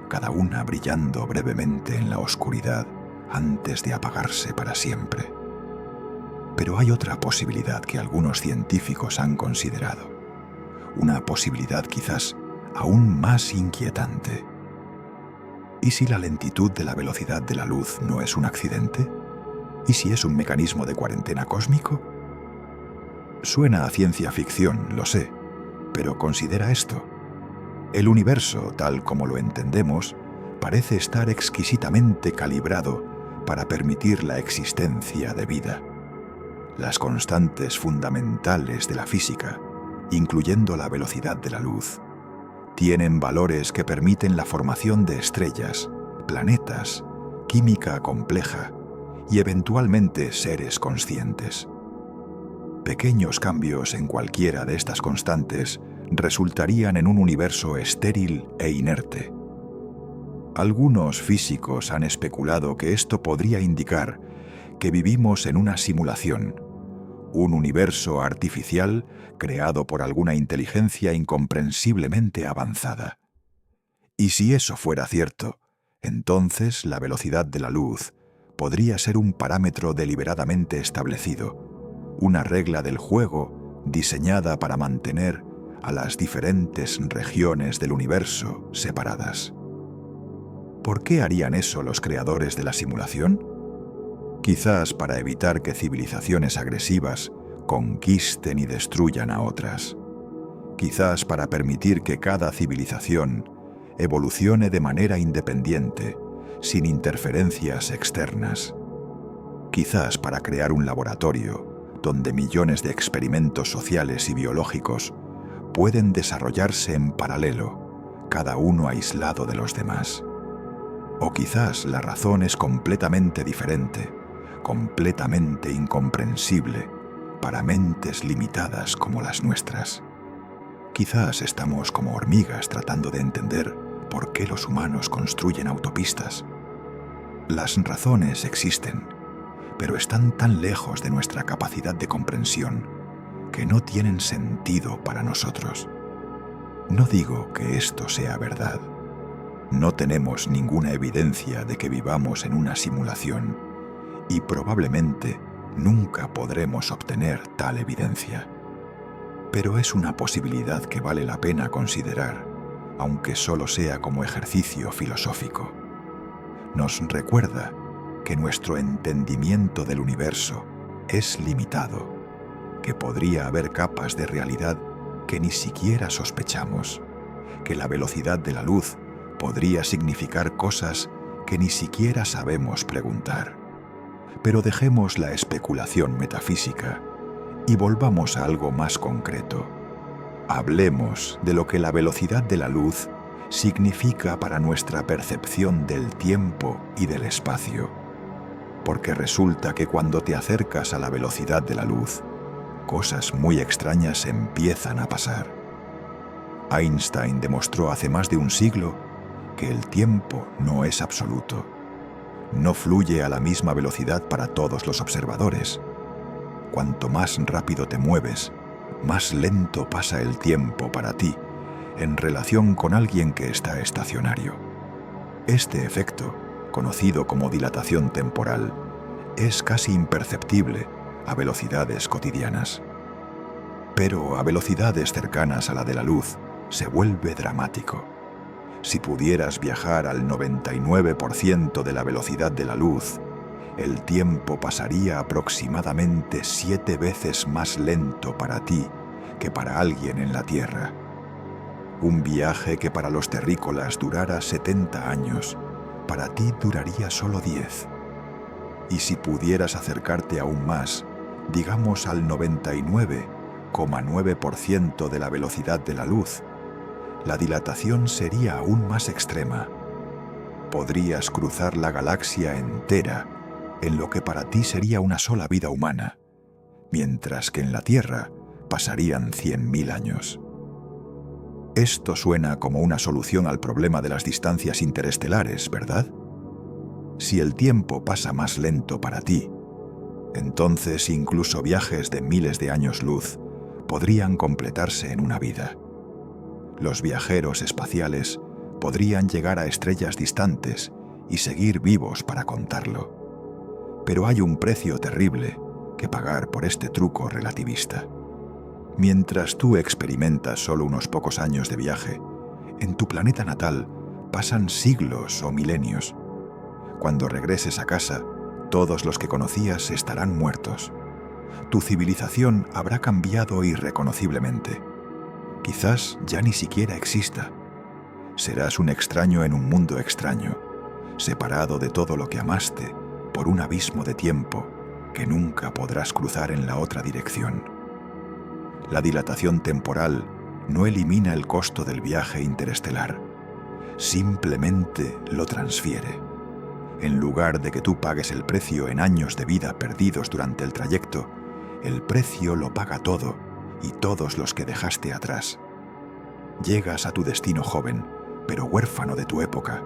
cada una brillando brevemente en la oscuridad antes de apagarse para siempre. Pero hay otra posibilidad que algunos científicos han considerado, una posibilidad quizás aún más inquietante. ¿Y si la lentitud de la velocidad de la luz no es un accidente? ¿Y si es un mecanismo de cuarentena cósmico? Suena a ciencia ficción, lo sé, pero considera esto. El universo, tal como lo entendemos, parece estar exquisitamente calibrado para permitir la existencia de vida. Las constantes fundamentales de la física, incluyendo la velocidad de la luz, tienen valores que permiten la formación de estrellas, planetas, química compleja y eventualmente seres conscientes. Pequeños cambios en cualquiera de estas constantes resultarían en un universo estéril e inerte. Algunos físicos han especulado que esto podría indicar que vivimos en una simulación, un universo artificial creado por alguna inteligencia incomprensiblemente avanzada. Y si eso fuera cierto, entonces la velocidad de la luz podría ser un parámetro deliberadamente establecido, una regla del juego diseñada para mantener a las diferentes regiones del universo separadas. ¿Por qué harían eso los creadores de la simulación? Quizás para evitar que civilizaciones agresivas conquisten y destruyan a otras. Quizás para permitir que cada civilización evolucione de manera independiente, sin interferencias externas. Quizás para crear un laboratorio donde millones de experimentos sociales y biológicos pueden desarrollarse en paralelo, cada uno aislado de los demás. O quizás la razón es completamente diferente, completamente incomprensible para mentes limitadas como las nuestras. Quizás estamos como hormigas tratando de entender por qué los humanos construyen autopistas. Las razones existen, pero están tan lejos de nuestra capacidad de comprensión que no tienen sentido para nosotros. No digo que esto sea verdad. No tenemos ninguna evidencia de que vivamos en una simulación y probablemente nunca podremos obtener tal evidencia. Pero es una posibilidad que vale la pena considerar, aunque solo sea como ejercicio filosófico. Nos recuerda que nuestro entendimiento del universo es limitado, que podría haber capas de realidad que ni siquiera sospechamos, que la velocidad de la luz podría significar cosas que ni siquiera sabemos preguntar. Pero dejemos la especulación metafísica y volvamos a algo más concreto. Hablemos de lo que la velocidad de la luz significa para nuestra percepción del tiempo y del espacio. Porque resulta que cuando te acercas a la velocidad de la luz, cosas muy extrañas empiezan a pasar. Einstein demostró hace más de un siglo que el tiempo no es absoluto. No fluye a la misma velocidad para todos los observadores. Cuanto más rápido te mueves, más lento pasa el tiempo para ti en relación con alguien que está estacionario. Este efecto, conocido como dilatación temporal, es casi imperceptible a velocidades cotidianas. Pero a velocidades cercanas a la de la luz se vuelve dramático. Si pudieras viajar al 99% de la velocidad de la luz el tiempo pasaría aproximadamente 7 veces más lento para ti que para alguien en la Tierra. Un viaje que para los terrícolas durara 70 años, para ti duraría solo 10. Y si pudieras acercarte aún más, digamos al 99,9% de la velocidad de la luz, la dilatación sería aún más extrema. Podrías cruzar la galaxia entera en lo que para ti sería una sola vida humana, mientras que en la Tierra pasarían 100.000 años. Esto suena como una solución al problema de las distancias interestelares, ¿verdad? Si el tiempo pasa más lento para ti, entonces incluso viajes de miles de años luz podrían completarse en una vida. Los viajeros espaciales podrían llegar a estrellas distantes y seguir vivos para contarlo. Pero hay un precio terrible que pagar por este truco relativista. Mientras tú experimentas solo unos pocos años de viaje, en tu planeta natal pasan siglos o milenios. Cuando regreses a casa, todos los que conocías estarán muertos. Tu civilización habrá cambiado irreconociblemente. Quizás ya ni siquiera exista. Serás un extraño en un mundo extraño, separado de todo lo que amaste por un abismo de tiempo que nunca podrás cruzar en la otra dirección. La dilatación temporal no elimina el costo del viaje interestelar, simplemente lo transfiere. En lugar de que tú pagues el precio en años de vida perdidos durante el trayecto, el precio lo paga todo y todos los que dejaste atrás. Llegas a tu destino joven, pero huérfano de tu época,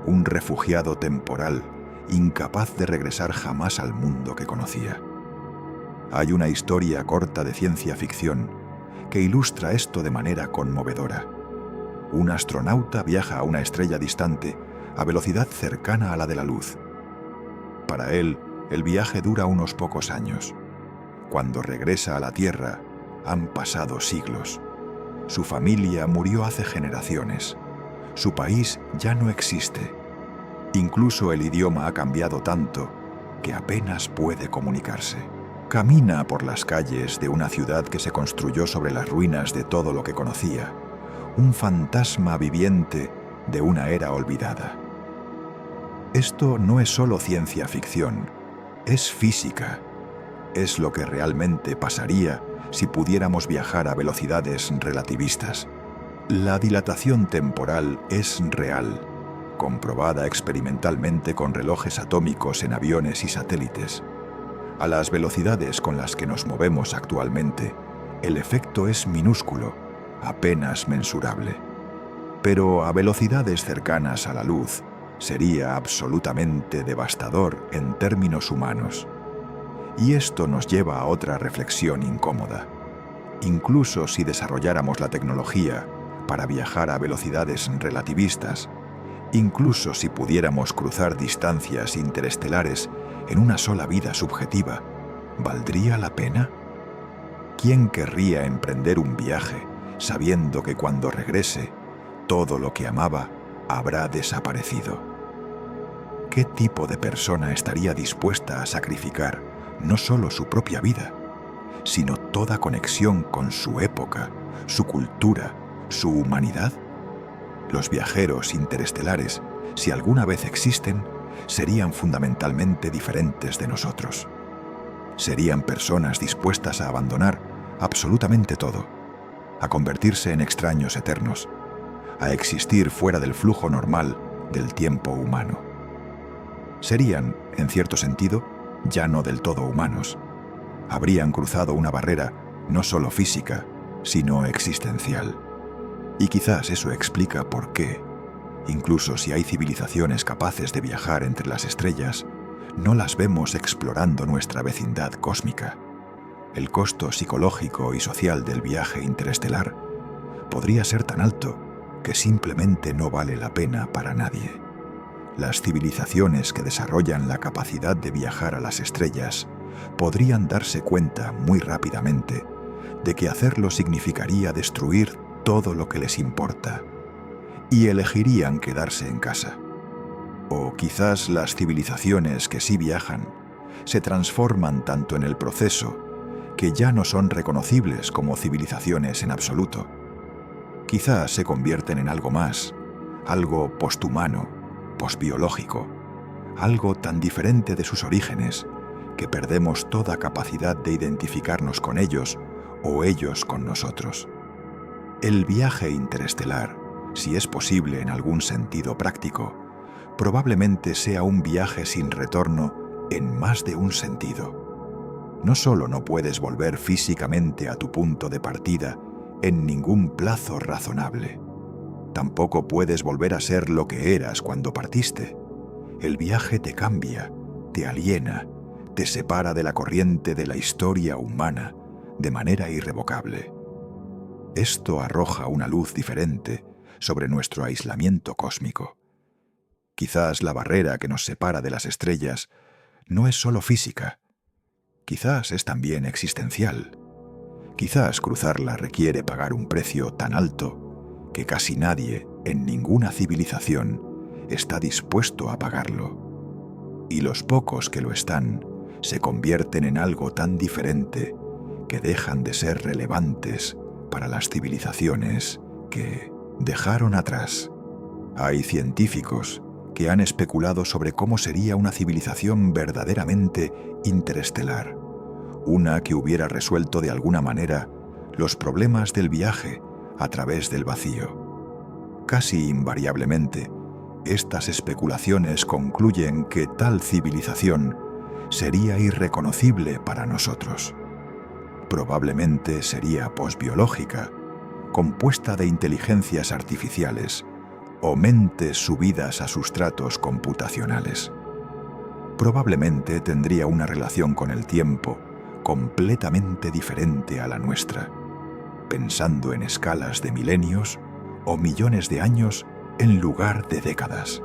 un refugiado temporal, incapaz de regresar jamás al mundo que conocía. Hay una historia corta de ciencia ficción que ilustra esto de manera conmovedora. Un astronauta viaja a una estrella distante a velocidad cercana a la de la luz. Para él, el viaje dura unos pocos años. Cuando regresa a la Tierra, han pasado siglos. Su familia murió hace generaciones. Su país ya no existe. Incluso el idioma ha cambiado tanto que apenas puede comunicarse. Camina por las calles de una ciudad que se construyó sobre las ruinas de todo lo que conocía, un fantasma viviente de una era olvidada. Esto no es solo ciencia ficción, es física. Es lo que realmente pasaría si pudiéramos viajar a velocidades relativistas. La dilatación temporal es real, comprobada experimentalmente con relojes atómicos en aviones y satélites. A las velocidades con las que nos movemos actualmente, el efecto es minúsculo, apenas mensurable. Pero a velocidades cercanas a la luz, sería absolutamente devastador en términos humanos. Y esto nos lleva a otra reflexión incómoda. Incluso si desarrolláramos la tecnología para viajar a velocidades relativistas, incluso si pudiéramos cruzar distancias interestelares en una sola vida subjetiva, ¿valdría la pena? ¿Quién querría emprender un viaje sabiendo que cuando regrese, todo lo que amaba habrá desaparecido? ¿Qué tipo de persona estaría dispuesta a sacrificar no solo su propia vida, sino toda conexión con su época, su cultura, su humanidad? Los viajeros interestelares, si alguna vez existen, serían fundamentalmente diferentes de nosotros. Serían personas dispuestas a abandonar absolutamente todo, a convertirse en extraños eternos, a existir fuera del flujo normal del tiempo humano. Serían, en cierto sentido, ya no del todo humanos. Habrían cruzado una barrera no solo física, sino existencial. Y quizás eso explica por qué, incluso si hay civilizaciones capaces de viajar entre las estrellas, no las vemos explorando nuestra vecindad cósmica. El costo psicológico y social del viaje interestelar podría ser tan alto que simplemente no vale la pena para nadie. Las civilizaciones que desarrollan la capacidad de viajar a las estrellas podrían darse cuenta muy rápidamente de que hacerlo significaría destruir todo lo que les importa, y elegirían quedarse en casa. O quizás las civilizaciones que sí viajan se transforman tanto en el proceso que ya no son reconocibles como civilizaciones en absoluto. Quizás se convierten en algo más, algo posthumano, posbiológico, algo tan diferente de sus orígenes que perdemos toda capacidad de identificarnos con ellos o ellos con nosotros. El viaje interestelar, si es posible en algún sentido práctico, probablemente sea un viaje sin retorno en más de un sentido. No solo no puedes volver físicamente a tu punto de partida en ningún plazo razonable, tampoco puedes volver a ser lo que eras cuando partiste. El viaje te cambia, te aliena, te separa de la corriente de la historia humana de manera irrevocable. Esto arroja una luz diferente sobre nuestro aislamiento cósmico. Quizás la barrera que nos separa de las estrellas no es solo física, quizás es también existencial. Quizás cruzarla requiere pagar un precio tan alto que casi nadie en ninguna civilización está dispuesto a pagarlo. Y los pocos que lo están se convierten en algo tan diferente que dejan de ser relevantes para las civilizaciones que dejaron atrás. Hay científicos que han especulado sobre cómo sería una civilización verdaderamente interestelar, una que hubiera resuelto de alguna manera los problemas del viaje a través del vacío. Casi invariablemente, estas especulaciones concluyen que tal civilización sería irreconocible para nosotros. Probablemente sería posbiológica, compuesta de inteligencias artificiales o mentes subidas a sustratos computacionales. Probablemente tendría una relación con el tiempo completamente diferente a la nuestra, pensando en escalas de milenios o millones de años en lugar de décadas.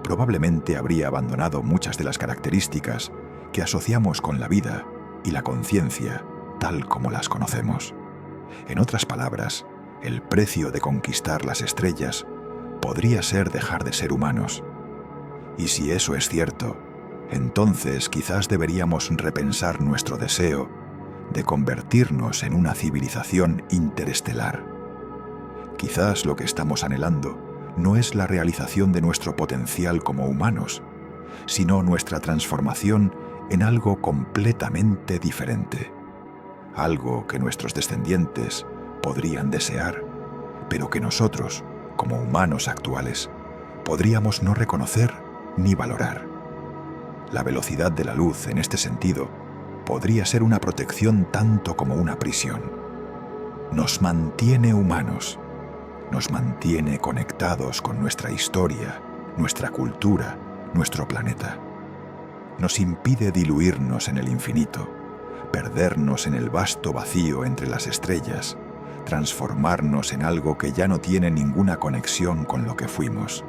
Probablemente habría abandonado muchas de las características que asociamos con la vida y la conciencia tal como las conocemos. En otras palabras, el precio de conquistar las estrellas podría ser dejar de ser humanos. Y si eso es cierto, entonces quizás deberíamos repensar nuestro deseo de convertirnos en una civilización interestelar. Quizás lo que estamos anhelando no es la realización de nuestro potencial como humanos, sino nuestra transformación en algo completamente diferente. Algo que nuestros descendientes podrían desear, pero que nosotros, como humanos actuales, podríamos no reconocer ni valorar. La velocidad de la luz, en este sentido, podría ser una protección tanto como una prisión. Nos mantiene humanos, nos mantiene conectados con nuestra historia, nuestra cultura, nuestro planeta. Nos impide diluirnos en el infinito, perdernos en el vasto vacío entre las estrellas, transformarnos en algo que ya no tiene ninguna conexión con lo que fuimos.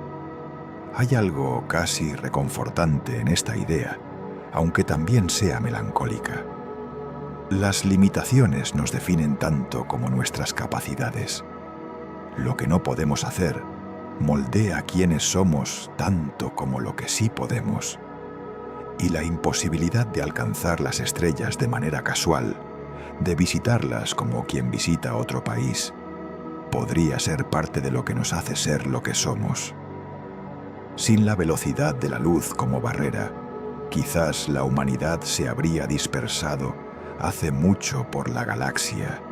Hay algo casi reconfortante en esta idea, aunque también sea melancólica. Las limitaciones nos definen tanto como nuestras capacidades. Lo que no podemos hacer moldea quiénes somos tanto como lo que sí podemos. Y la imposibilidad de alcanzar las estrellas de manera casual, de visitarlas como quien visita otro país, podría ser parte de lo que nos hace ser lo que somos. Sin la velocidad de la luz como barrera, quizás la humanidad se habría dispersado hace mucho por la galaxia,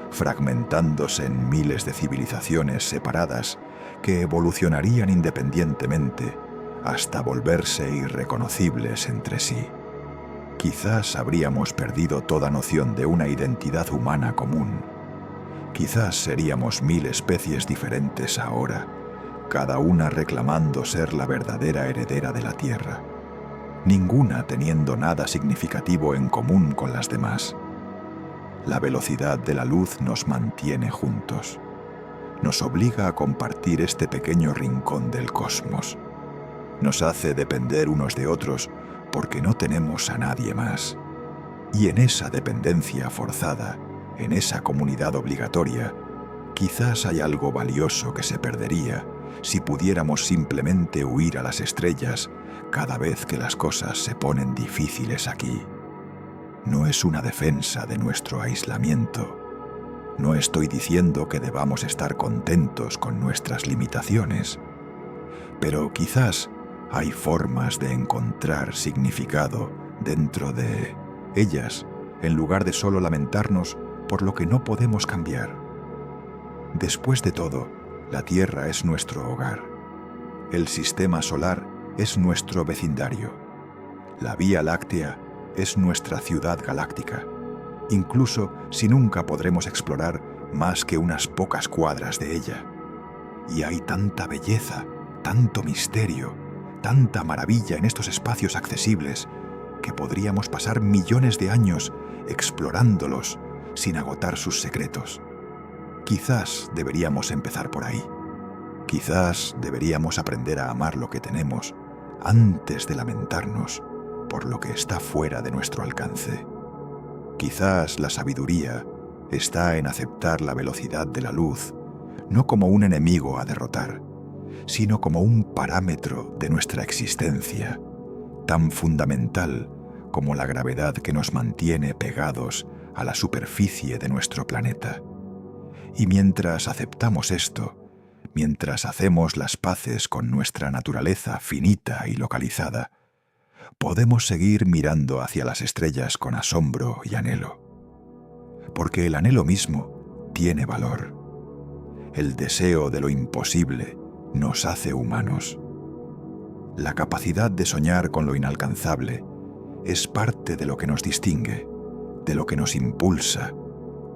fragmentándose en miles de civilizaciones separadas que evolucionarían independientemente hasta volverse irreconocibles entre sí. Quizás habríamos perdido toda noción de una identidad humana común. Quizás seríamos 1000 especies diferentes ahora, cada una reclamando ser la verdadera heredera de la Tierra, ninguna teniendo nada significativo en común con las demás. La velocidad de la luz nos mantiene juntos, nos obliga a compartir este pequeño rincón del cosmos, nos hace depender unos de otros porque no tenemos a nadie más. Y en esa dependencia forzada, en esa comunidad obligatoria, quizás hay algo valioso que se perdería si pudiéramos simplemente huir a las estrellas cada vez que las cosas se ponen difíciles aquí. No es una defensa de nuestro aislamiento. No estoy diciendo que debamos estar contentos con nuestras limitaciones, pero quizás hay formas de encontrar significado dentro de ellas, en lugar de solo lamentarnos por lo que no podemos cambiar. Después de todo, la Tierra es nuestro hogar. El sistema solar es nuestro vecindario. La Vía Láctea es nuestra ciudad galáctica, incluso si nunca podremos explorar más que unas pocas cuadras de ella. Y hay tanta belleza, tanto misterio, tanta maravilla en estos espacios accesibles que podríamos pasar millones de años explorándolos sin agotar sus secretos. Quizás deberíamos empezar por ahí. Quizás deberíamos aprender a amar lo que tenemos antes de lamentarnos por lo que está fuera de nuestro alcance. Quizás la sabiduría está en aceptar la velocidad de la luz, no como un enemigo a derrotar, sino como un parámetro de nuestra existencia, tan fundamental como la gravedad que nos mantiene pegados a la superficie de nuestro planeta. Y mientras aceptamos esto, mientras hacemos las paces con nuestra naturaleza finita y localizada, podemos seguir mirando hacia las estrellas con asombro y anhelo. Porque el anhelo mismo tiene valor. El deseo de lo imposible nos hace humanos. La capacidad de soñar con lo inalcanzable es parte de lo que nos distingue, de lo que nos impulsa,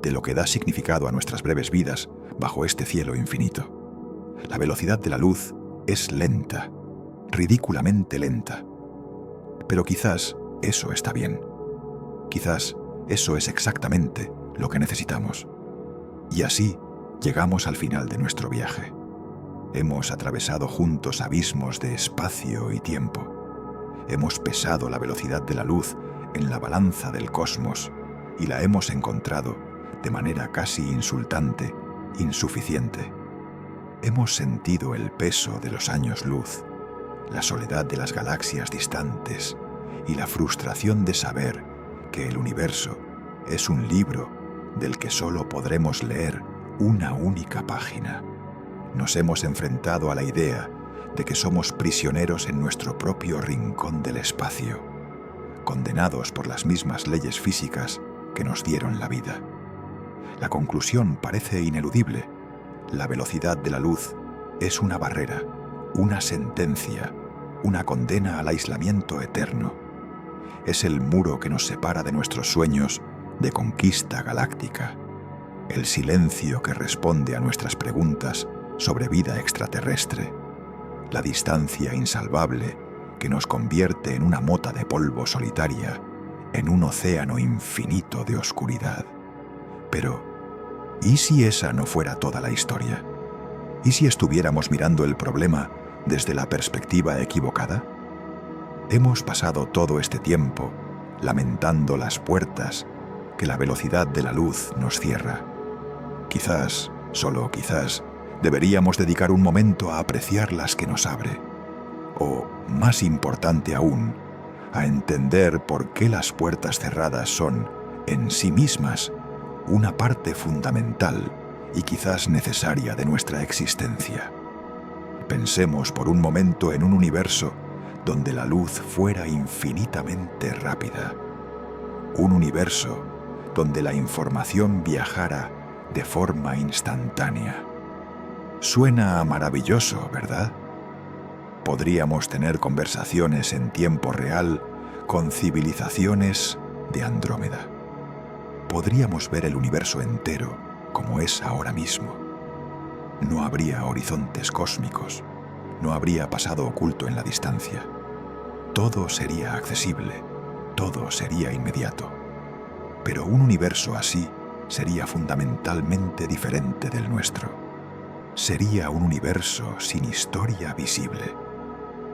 de lo que da significado a nuestras breves vidas bajo este cielo infinito. La velocidad de la luz es lenta, ridículamente lenta. Pero quizás eso está bien. Quizás eso es exactamente lo que necesitamos. Y así llegamos al final de nuestro viaje. Hemos atravesado juntos abismos de espacio y tiempo. Hemos pesado la velocidad de la luz en la balanza del cosmos y la hemos encontrado, de manera casi insultante, insuficiente. Hemos sentido el peso de los años luz, la soledad de las galaxias distantes y la frustración de saber que el universo es un libro del que solo podremos leer una única página. Nos hemos enfrentado a la idea de que somos prisioneros en nuestro propio rincón del espacio, condenados por las mismas leyes físicas que nos dieron la vida. La conclusión parece ineludible. La velocidad de la luz es una barrera, una sentencia, una condena al aislamiento eterno. Es el muro que nos separa de nuestros sueños de conquista galáctica, el silencio que responde a nuestras preguntas sobre vida extraterrestre, la distancia insalvable que nos convierte en una mota de polvo solitaria, en un océano infinito de oscuridad. Pero, ¿y si esa no fuera toda la historia? ¿Y si estuviéramos mirando el problema desde la perspectiva equivocada? Hemos pasado todo este tiempo lamentando las puertas que la velocidad de la luz nos cierra. Quizás, solo quizás, deberíamos dedicar un momento a apreciar las que nos abre. O, más importante aún, a entender por qué las puertas cerradas son, en sí mismas, una parte fundamental y quizás necesaria de nuestra existencia. Pensemos por un momento en un universo donde la luz fuera infinitamente rápida. Un universo donde la información viajara de forma instantánea. Suena maravilloso, ¿verdad? Podríamos tener conversaciones en tiempo real con civilizaciones de Andrómeda. Podríamos ver el universo entero como es ahora mismo. No habría horizontes cósmicos, no habría pasado oculto en la distancia. Todo sería accesible, todo sería inmediato. Pero un universo así sería fundamentalmente diferente del nuestro. Sería un universo sin historia visible.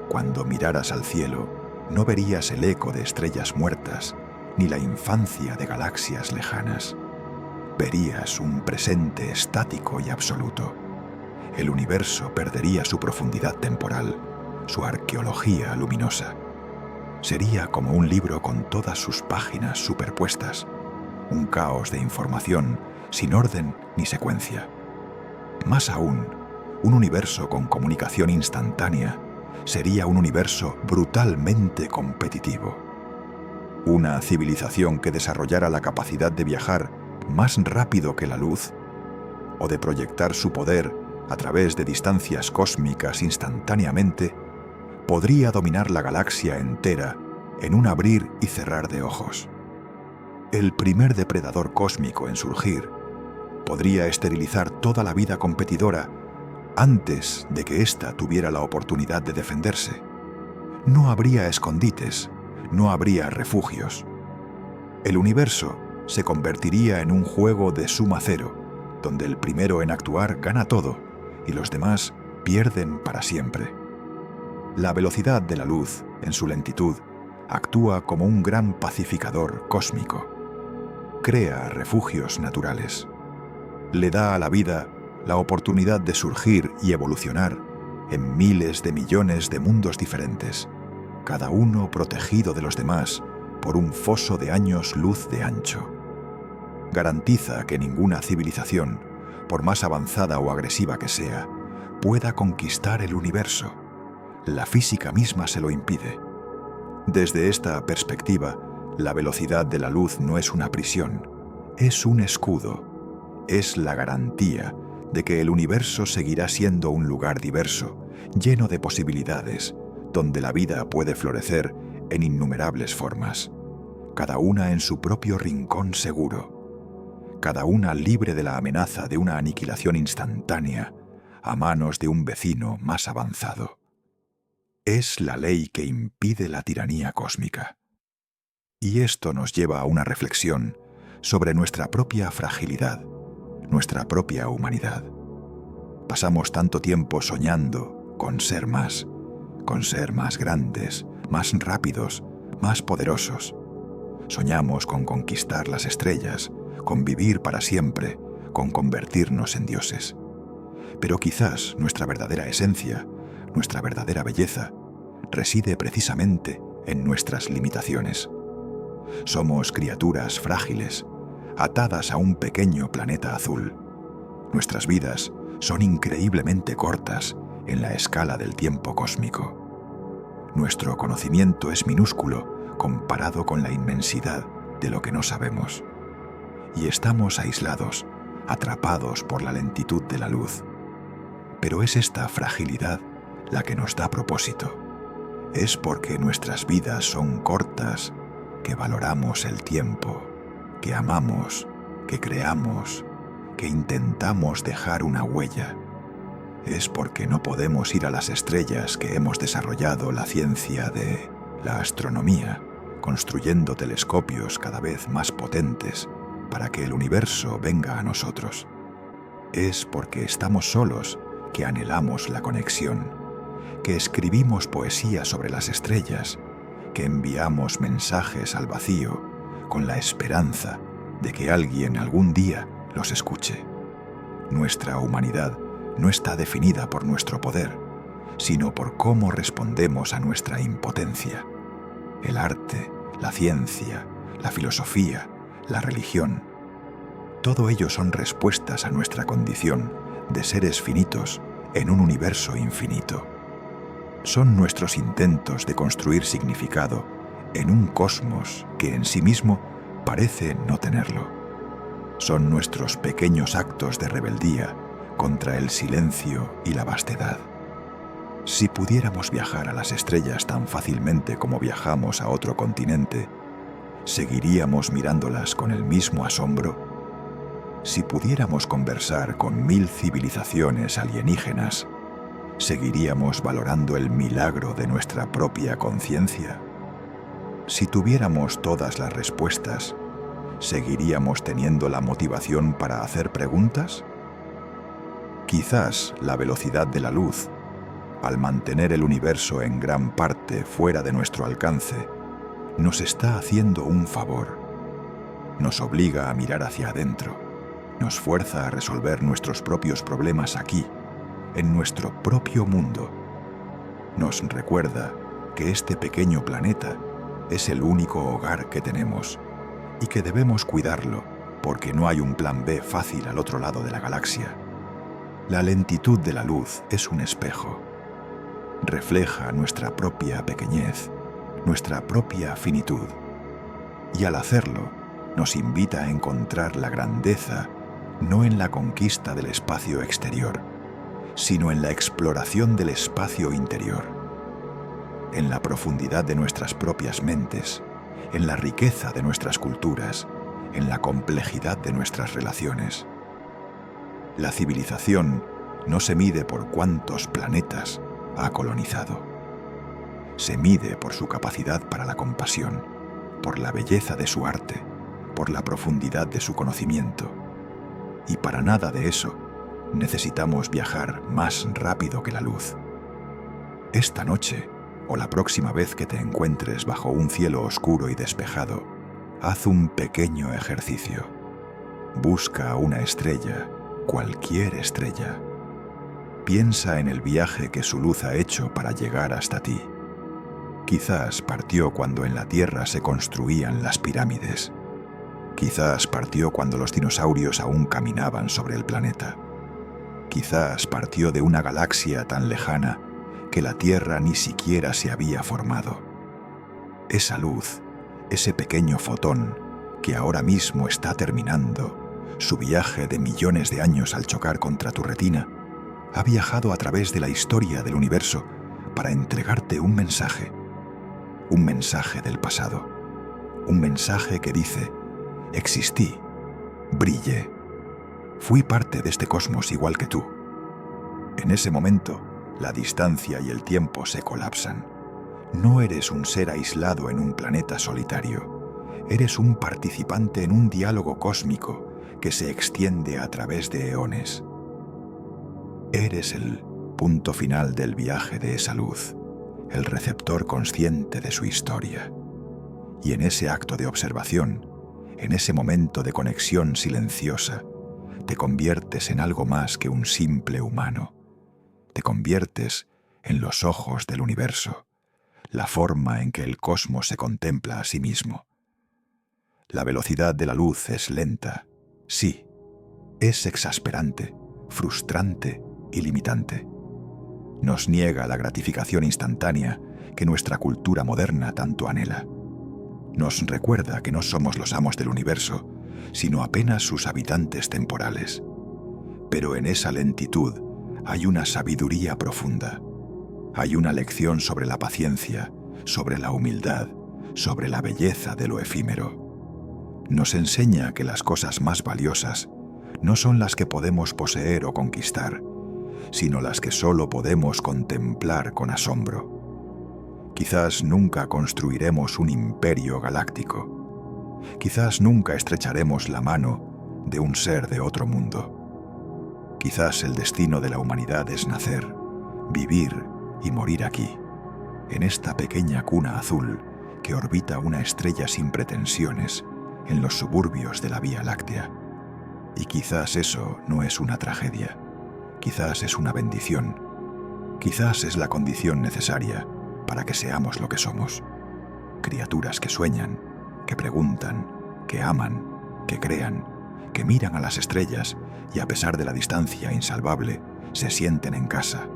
Cuando miraras al cielo, no verías el eco de estrellas muertas ni la infancia de galaxias lejanas. Verías un presente estático y absoluto, el universo perdería su profundidad temporal, su arqueología luminosa. Sería como un libro con todas sus páginas superpuestas, un caos de información sin orden ni secuencia. Más aún, un universo con comunicación instantánea sería un universo brutalmente competitivo. Una civilización que desarrollara la capacidad de viajar más rápido que la luz o de proyectar su poder a través de distancias cósmicas instantáneamente, podría dominar la galaxia entera en un abrir y cerrar de ojos. El primer depredador cósmico en surgir podría esterilizar toda la vida competidora antes de que ésta tuviera la oportunidad de defenderse. No habría escondites, no habría refugios. El universo se convertiría en un juego de suma cero, donde el primero en actuar gana todo y los demás pierden para siempre. La velocidad de la luz, en su lentitud, actúa como un gran pacificador cósmico. Crea refugios naturales. Le da a la vida la oportunidad de surgir y evolucionar en miles de millones de mundos diferentes, cada uno protegido de los demás por un foso de años luz de ancho. Garantiza que ninguna civilización, por más avanzada o agresiva que sea, pueda conquistar el universo. La física misma se lo impide. Desde esta perspectiva, la velocidad de la luz no es una prisión, es un escudo, es la garantía de que el universo seguirá siendo un lugar diverso, lleno de posibilidades, donde la vida puede florecer en innumerables formas, cada una en su propio rincón seguro, cada una libre de la amenaza de una aniquilación instantánea a manos de un vecino más avanzado. Es la ley que impide la tiranía cósmica. Y esto nos lleva a una reflexión sobre nuestra propia fragilidad, nuestra propia humanidad. Pasamos tanto tiempo soñando con ser más grandes, más rápidos, más poderosos. Soñamos con conquistar las estrellas, con vivir para siempre, con convertirnos en dioses. Pero quizás nuestra verdadera esencia, nuestra verdadera belleza, reside precisamente en nuestras limitaciones. Somos criaturas frágiles, atadas a un pequeño planeta azul. Nuestras vidas son increíblemente cortas en la escala del tiempo cósmico. Nuestro conocimiento es minúsculo comparado con la inmensidad de lo que no sabemos. Y estamos aislados, atrapados por la lentitud de la luz. Pero es esta fragilidad la que nos da propósito. Es porque nuestras vidas son cortas que valoramos el tiempo, que amamos, que creamos, que intentamos dejar una huella. Es porque no podemos ir a las estrellas que hemos desarrollado la ciencia de la astronomía, construyendo telescopios cada vez más potentes para que el universo venga a nosotros. Es porque estamos solos que anhelamos la conexión, que escribimos poesía sobre las estrellas, que enviamos mensajes al vacío con la esperanza de que alguien algún día los escuche. Nuestra humanidad no está definida por nuestro poder, sino por cómo respondemos a nuestra impotencia. El arte, la ciencia, la filosofía, la religión, todo ello son respuestas a nuestra condición de seres finitos en un universo infinito. Son nuestros intentos de construir significado en un cosmos que en sí mismo parece no tenerlo. Son nuestros pequeños actos de rebeldía contra el silencio y la vastedad. Si pudiéramos viajar a las estrellas tan fácilmente como viajamos a otro continente, ¿seguiríamos mirándolas con el mismo asombro? Si pudiéramos conversar con 1000 civilizaciones alienígenas, ¿seguiríamos valorando el milagro de nuestra propia conciencia? Si tuviéramos todas las respuestas, ¿seguiríamos teniendo la motivación para hacer preguntas? Quizás la velocidad de la luz, al mantener el universo en gran parte fuera de nuestro alcance, nos está haciendo un favor. Nos obliga a mirar hacia adentro, nos fuerza a resolver nuestros propios problemas aquí, en nuestro propio mundo. Nos recuerda que este pequeño planeta es el único hogar que tenemos y que debemos cuidarlo porque no hay un plan B fácil al otro lado de la galaxia. La lentitud de la luz es un espejo. Refleja nuestra propia pequeñez, nuestra propia finitud. Y al hacerlo, nos invita a encontrar la grandeza no en la conquista del espacio exterior, sino en la exploración del espacio interior, en la profundidad de nuestras propias mentes, en la riqueza de nuestras culturas, en la complejidad de nuestras relaciones. La civilización no se mide por cuántos planetas ha colonizado. Se mide por su capacidad para la compasión, por la belleza de su arte, por la profundidad de su conocimiento. Y para nada de eso necesitamos viajar más rápido que la luz. Esta noche, o la próxima vez que te encuentres bajo un cielo oscuro y despejado, haz un pequeño ejercicio. Busca una estrella, cualquier estrella. Piensa en el viaje que su luz ha hecho para llegar hasta ti. Quizás partió cuando en la Tierra se construían las pirámides. Quizás partió cuando los dinosaurios aún caminaban sobre el planeta. Quizás partió de una galaxia tan lejana que la Tierra ni siquiera se había formado. Esa luz, ese pequeño fotón que ahora mismo está terminando su viaje de millones de años al chocar contra tu retina, ha viajado a través de la historia del universo para entregarte un mensaje del pasado, un mensaje que dice: existí, brillé, fui parte de este cosmos igual que tú. En ese momento, la distancia y el tiempo se colapsan. No eres un ser aislado en un planeta solitario. Eres un participante en un diálogo cósmico que se extiende a través de eones. Eres el punto final del viaje de esa luz, el receptor consciente de su historia. Y en ese acto de observación, en ese momento de conexión silenciosa, te conviertes en algo más que un simple humano. Te conviertes en los ojos del universo, la forma en que el cosmos se contempla a sí mismo. La velocidad de la luz es lenta, sí, es exasperante, frustrante y limitante. Nos niega la gratificación instantánea que nuestra cultura moderna tanto anhela. Nos recuerda que no somos los amos del universo, sino apenas sus habitantes temporales. Pero en esa lentitud hay una sabiduría profunda. Hay una lección sobre la paciencia, sobre la humildad, sobre la belleza de lo efímero. Nos enseña que las cosas más valiosas no son las que podemos poseer o conquistar, sino las que solo podemos contemplar con asombro. Quizás nunca construiremos un imperio galáctico. Quizás nunca estrecharemos la mano de un ser de otro mundo. Quizás el destino de la humanidad es nacer, vivir y morir aquí, en esta pequeña cuna azul que orbita una estrella sin pretensiones en los suburbios de la Vía Láctea. Y quizás eso no es una tragedia, quizás es una bendición, quizás es la condición necesaria para que seamos lo que somos. Criaturas que sueñan, que preguntan, que aman, que crean, que miran a las estrellas y a pesar de la distancia insalvable, se sienten en casa.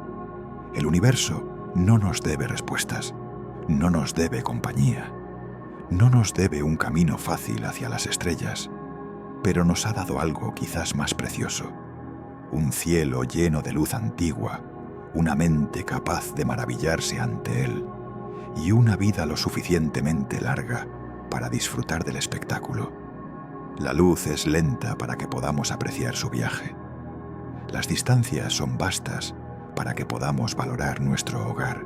El universo no nos debe respuestas, no nos debe compañía, no nos debe un camino fácil hacia las estrellas, pero nos ha dado algo quizás más precioso, un cielo lleno de luz antigua, una mente capaz de maravillarse ante él y una vida lo suficientemente larga para disfrutar del espectáculo. La luz es lenta para que podamos apreciar su viaje. Las distancias son vastas para que podamos valorar nuestro hogar.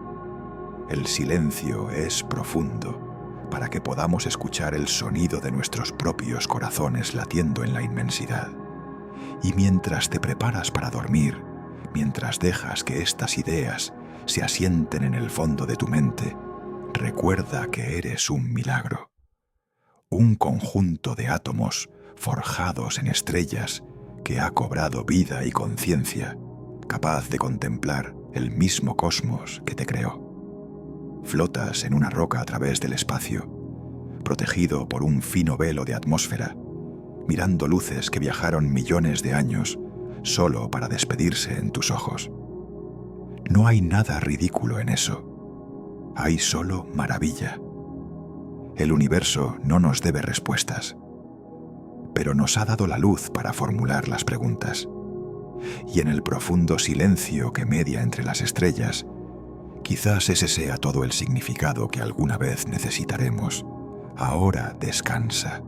El silencio es profundo para que podamos escuchar el sonido de nuestros propios corazones latiendo en la inmensidad. Y mientras te preparas para dormir, mientras dejas que estas ideas se asienten en el fondo de tu mente, recuerda que eres un milagro. Un conjunto de átomos forjados en estrellas que ha cobrado vida y conciencia, capaz de contemplar el mismo cosmos que te creó. Flotas en una roca a través del espacio, protegido por un fino velo de atmósfera, mirando luces que viajaron millones de años solo para despedirse en tus ojos. No hay nada ridículo en eso. Hay solo maravilla. El universo no nos debe respuestas, pero nos ha dado la luz para formular las preguntas. Y en el profundo silencio que media entre las estrellas, quizás ese sea todo el significado que alguna vez necesitaremos. Ahora descansa.